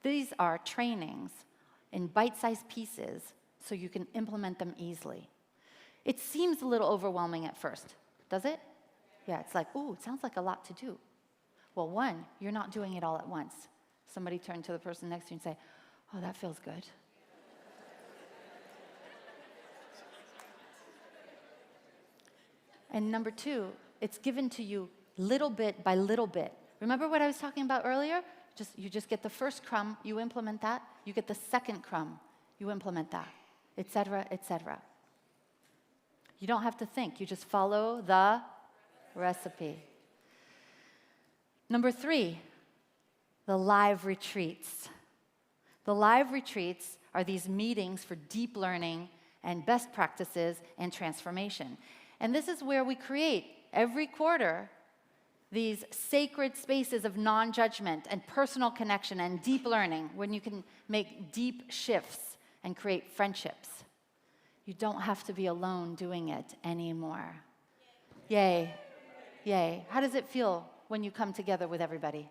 Speaker 2: These are trainings in bite-sized pieces so you can implement them easily. It seems a little overwhelming at first, does it? Yeah, it's like, ooh, it sounds like a lot to do. Well, one, you're not doing it all at once. Somebody turn to the person next to you and say, oh, that feels good. And number two, it's given to you little bit by little bit. Remember what I was talking about earlier? You just get the first crumb, you implement that. You get the second crumb, you implement that, et cetera, et cetera. You don't have to think. You just follow the recipe. Number three, the live retreats. The live retreats are these meetings for deep learning and best practices and transformation. And this is where we create every quarter these sacred spaces of non-judgment and personal connection and deep learning when you can make deep shifts and create friendships. You don't have to be alone doing it anymore. Yay. Yay. How does it feel when you come together with everybody?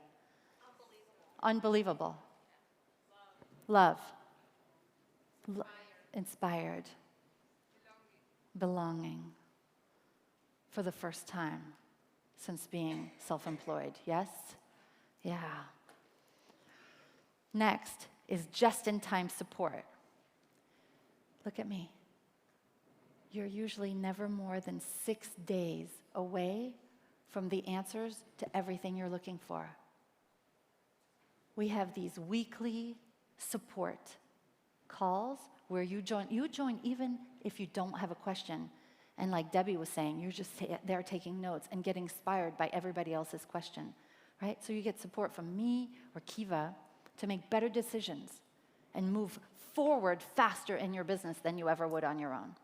Speaker 2: Unbelievable. Love. Inspired. Belonging. For the first time since being self-employed. Yes? Yeah. Next is just-in-time support. Look at me. You're usually never more than 6 days away from the answers to everything you're looking for. We have these weekly support calls where you join even if you don't have a question. And like Debbie was saying, you're just there taking notes and getting inspired by everybody else's question, right? So you get support from me or Kiva to make better decisions and move forward faster in your business than you ever would on your own.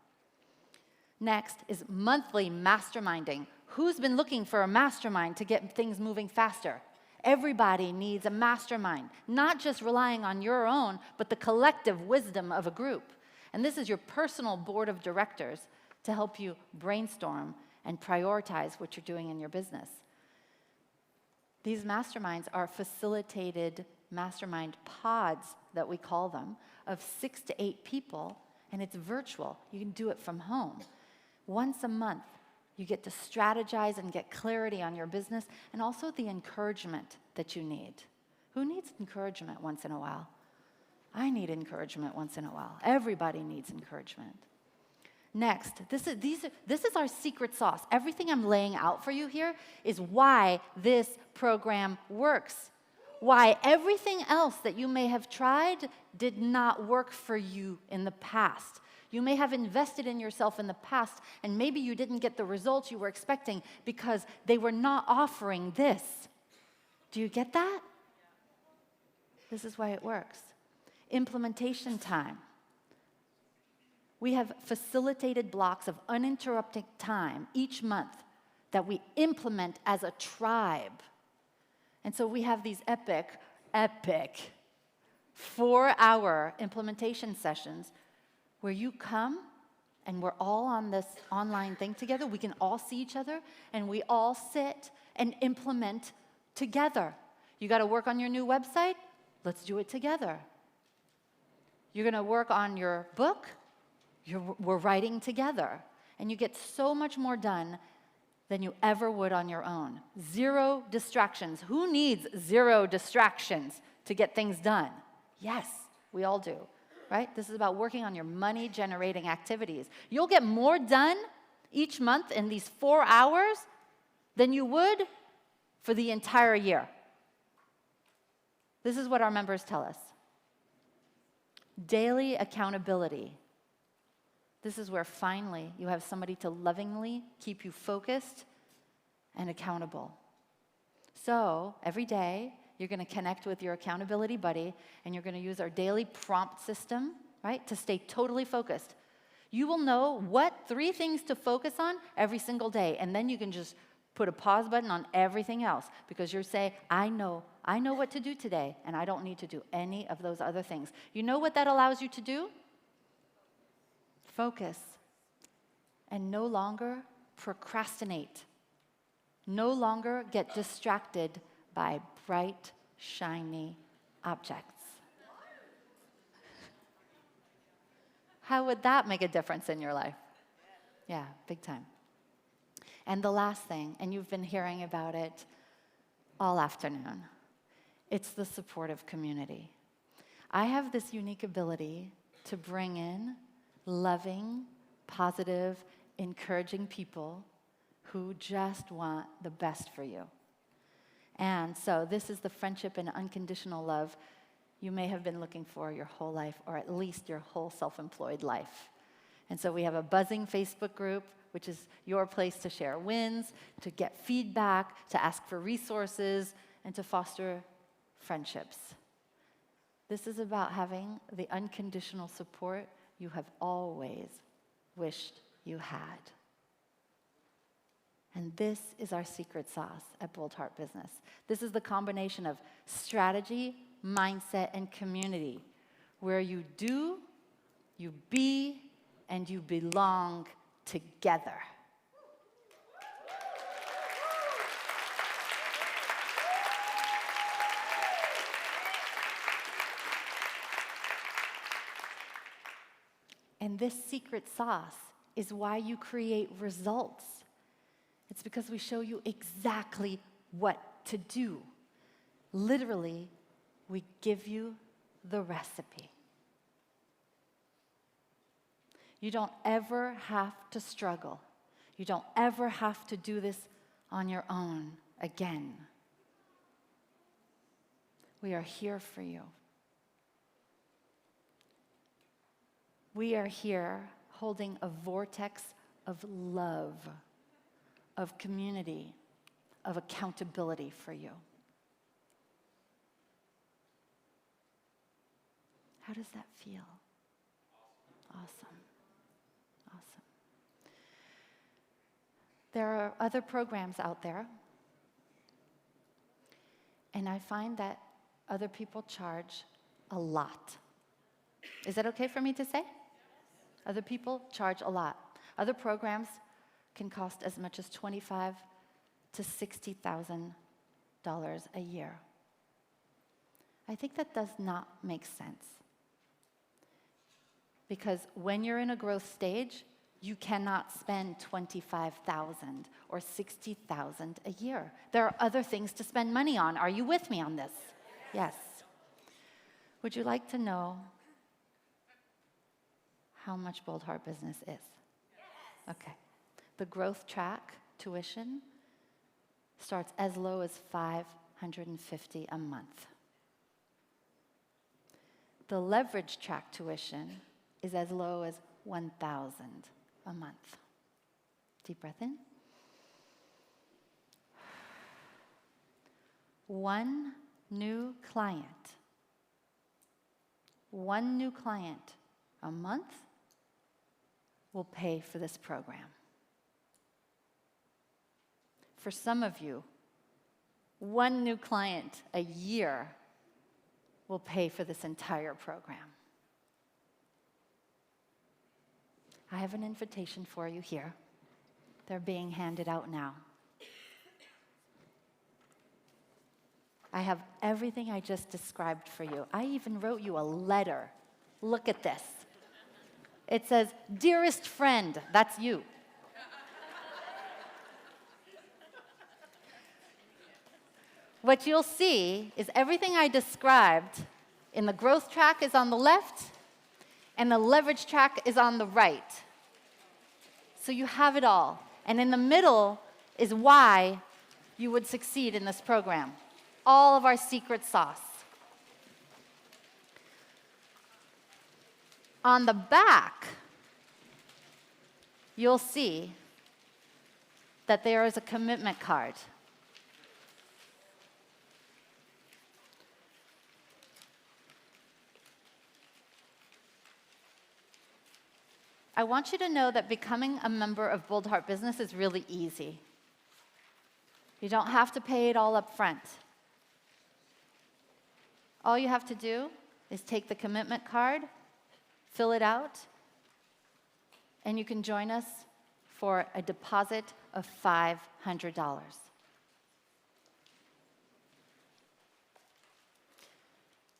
Speaker 2: Next is monthly masterminding. Who's been looking for a mastermind to get things moving faster? Everybody needs a mastermind, not just relying on your own, but the collective wisdom of a group. And this is your personal board of directors to help you brainstorm and prioritize what you're doing in your business. These masterminds are facilitated mastermind pods, that we call them, of 6 to 8 people, and it's virtual. You can do it from home. Once a month, you get to strategize and get clarity on your business, and also the encouragement that you need. Who needs encouragement once in a while? I need encouragement once in a while. Everybody needs encouragement. Next, this is our secret sauce. Everything I'm laying out for you here is why this program works. Why everything else that you may have tried did not work for you in the past. You may have invested in yourself in the past, and maybe you didn't get the results you were expecting because they were not offering this. Do you get that? This is why it works. Implementation time. We have facilitated blocks of uninterrupted time each month that we implement as a tribe. And so we have these epic 4-hour implementation sessions where you come and we're all on this online thing together. We can all see each other and we all sit and implement together. You got to work on your new website? Let's do it together. You're going to work on your book? We're writing together. And you get so much more done than you ever would on your own. 0 distractions. Who needs 0 distractions to get things done? Yes, we all do. right? This is about working on your money-generating activities. You'll get more done each month in these 4 hours than you would for the entire year. This is what our members tell us. Daily accountability. This is where finally you have somebody to lovingly keep you focused and accountable. So every day, you're going to connect with your accountability buddy, and you're going to use our daily prompt system, right, to stay totally focused. You will know what 3 things to focus on every single day, and then you can just put a pause button on everything else, because you're saying, I know what to do today, and I don't need to do any of those other things. You know what that allows you to do? Focus. And no longer procrastinate. No longer get distracted by bright, shiny objects. How would that make a difference in your life? Yeah, big time. And the last thing, and you've been hearing about it all afternoon, it's the supportive community. I have this unique ability to bring in loving, positive, encouraging people who just want the best for you. And so this is the friendship and unconditional love you may have been looking for your whole life, or at least your whole self-employed life. And so we have a buzzing Facebook group, which is your place to share wins, to get feedback, to ask for resources, and to foster friendships. This is about having the unconditional support you have always wished you had. And this is our secret sauce at Bold Heart Business. This is the combination of strategy, mindset, and community, where you do, you be, and you belong together. And this secret sauce is why you create results. It's because we show you exactly what to do. Literally, we give you the recipe. You don't ever have to struggle. You don't ever have to do this on your own again. We are here for you. We are here holding a vortex of love, of community, of accountability for you. How does that feel? Awesome. Awesome. There are other programs out there, and I find that other people charge a lot. Is that okay for me to say? Other people charge a lot. Other programs can cost as much as $25,000 to $60,000 a year. I think that does not make sense. Because when you're in a growth stage, you cannot spend $25,000 or $60,000 a year. There are other things to spend money on. Are you with me on this? Yes. Would you like to know how much Bold Heart Business is? Yes. Okay. The growth track tuition starts as low as $550 a month. The leverage track tuition is as low as $1,000 a month. Deep breath in. One new client a month will pay for this program. For some of you, one new client a year will pay for this entire program. I have an invitation for you here. They're being handed out now. I have everything I just described for you. I even wrote you a letter. Look at this. It says, "Dearest friend," that's you. What you'll see is everything I described in the growth track is on the left, And the leverage track is on the right. So you have it all. And in the middle is why you would succeed in this program. All of our secret sauce. On the back, you'll see that there is a commitment card. I want you to know that becoming a member of Bold Heart Business is really easy. You don't have to pay it all up front. All you have to do is take the commitment card, fill it out, and you can join us for a deposit of $500.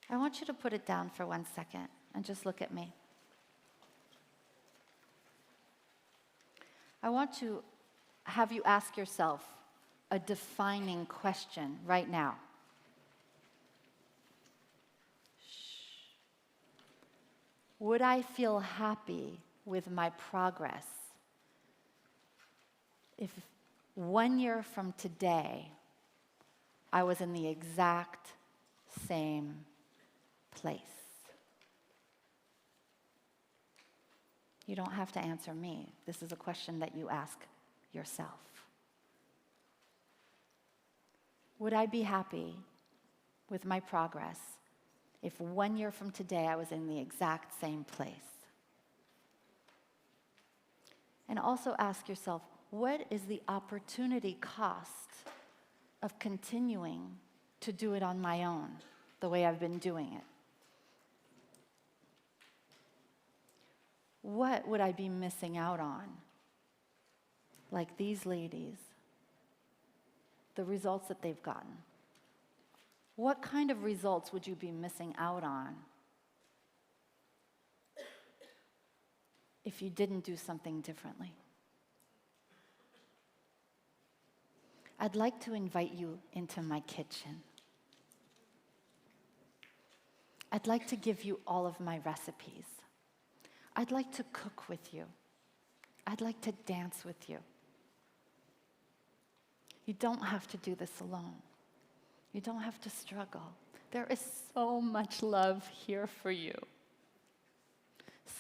Speaker 2: I want you to put it down for 1 second and just look at me. I want to have you ask yourself a defining question right now. Would I feel happy with my progress if 1 year from today I was in the exact same place? You don't have to answer me. This is a question that you ask yourself. Would I be happy with my progress if 1 year from today I was in the exact same place? And also ask yourself, what is the opportunity cost of continuing to do it on my own, the way I've been doing it? What would I be missing out on? Like these ladies, the results that they've gotten. What kind of results would you be missing out on if you didn't do something differently? I'd like to invite you into my kitchen. I'd like to give you all of my recipes. I'd like to cook with you. I'd like to dance with you. You don't have to do this alone. You don't have to struggle. There is so much love here for you.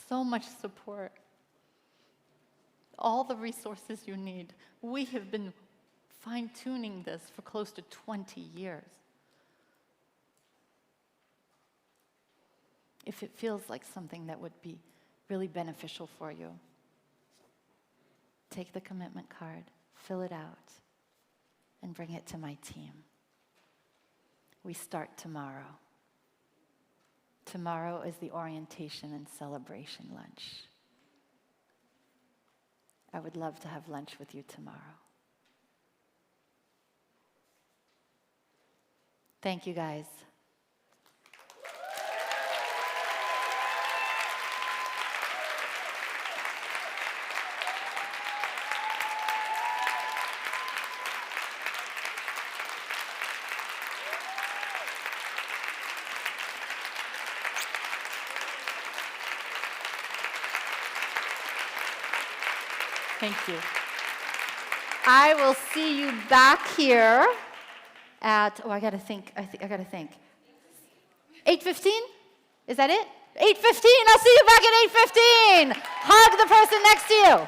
Speaker 2: So much support. All the resources you need. We have been fine-tuning this for close to 20 years. If it feels like something that would be really beneficial for you, take the commitment card, fill it out, and bring it to my team. We start tomorrow. Tomorrow is the orientation and celebration lunch. I would love to have lunch with you tomorrow. Thank you, guys. Thank you. I will see you back here at, I gotta think. 8:15? Is that it? 8:15, I'll see you back at 8:15. Hug the person next to you.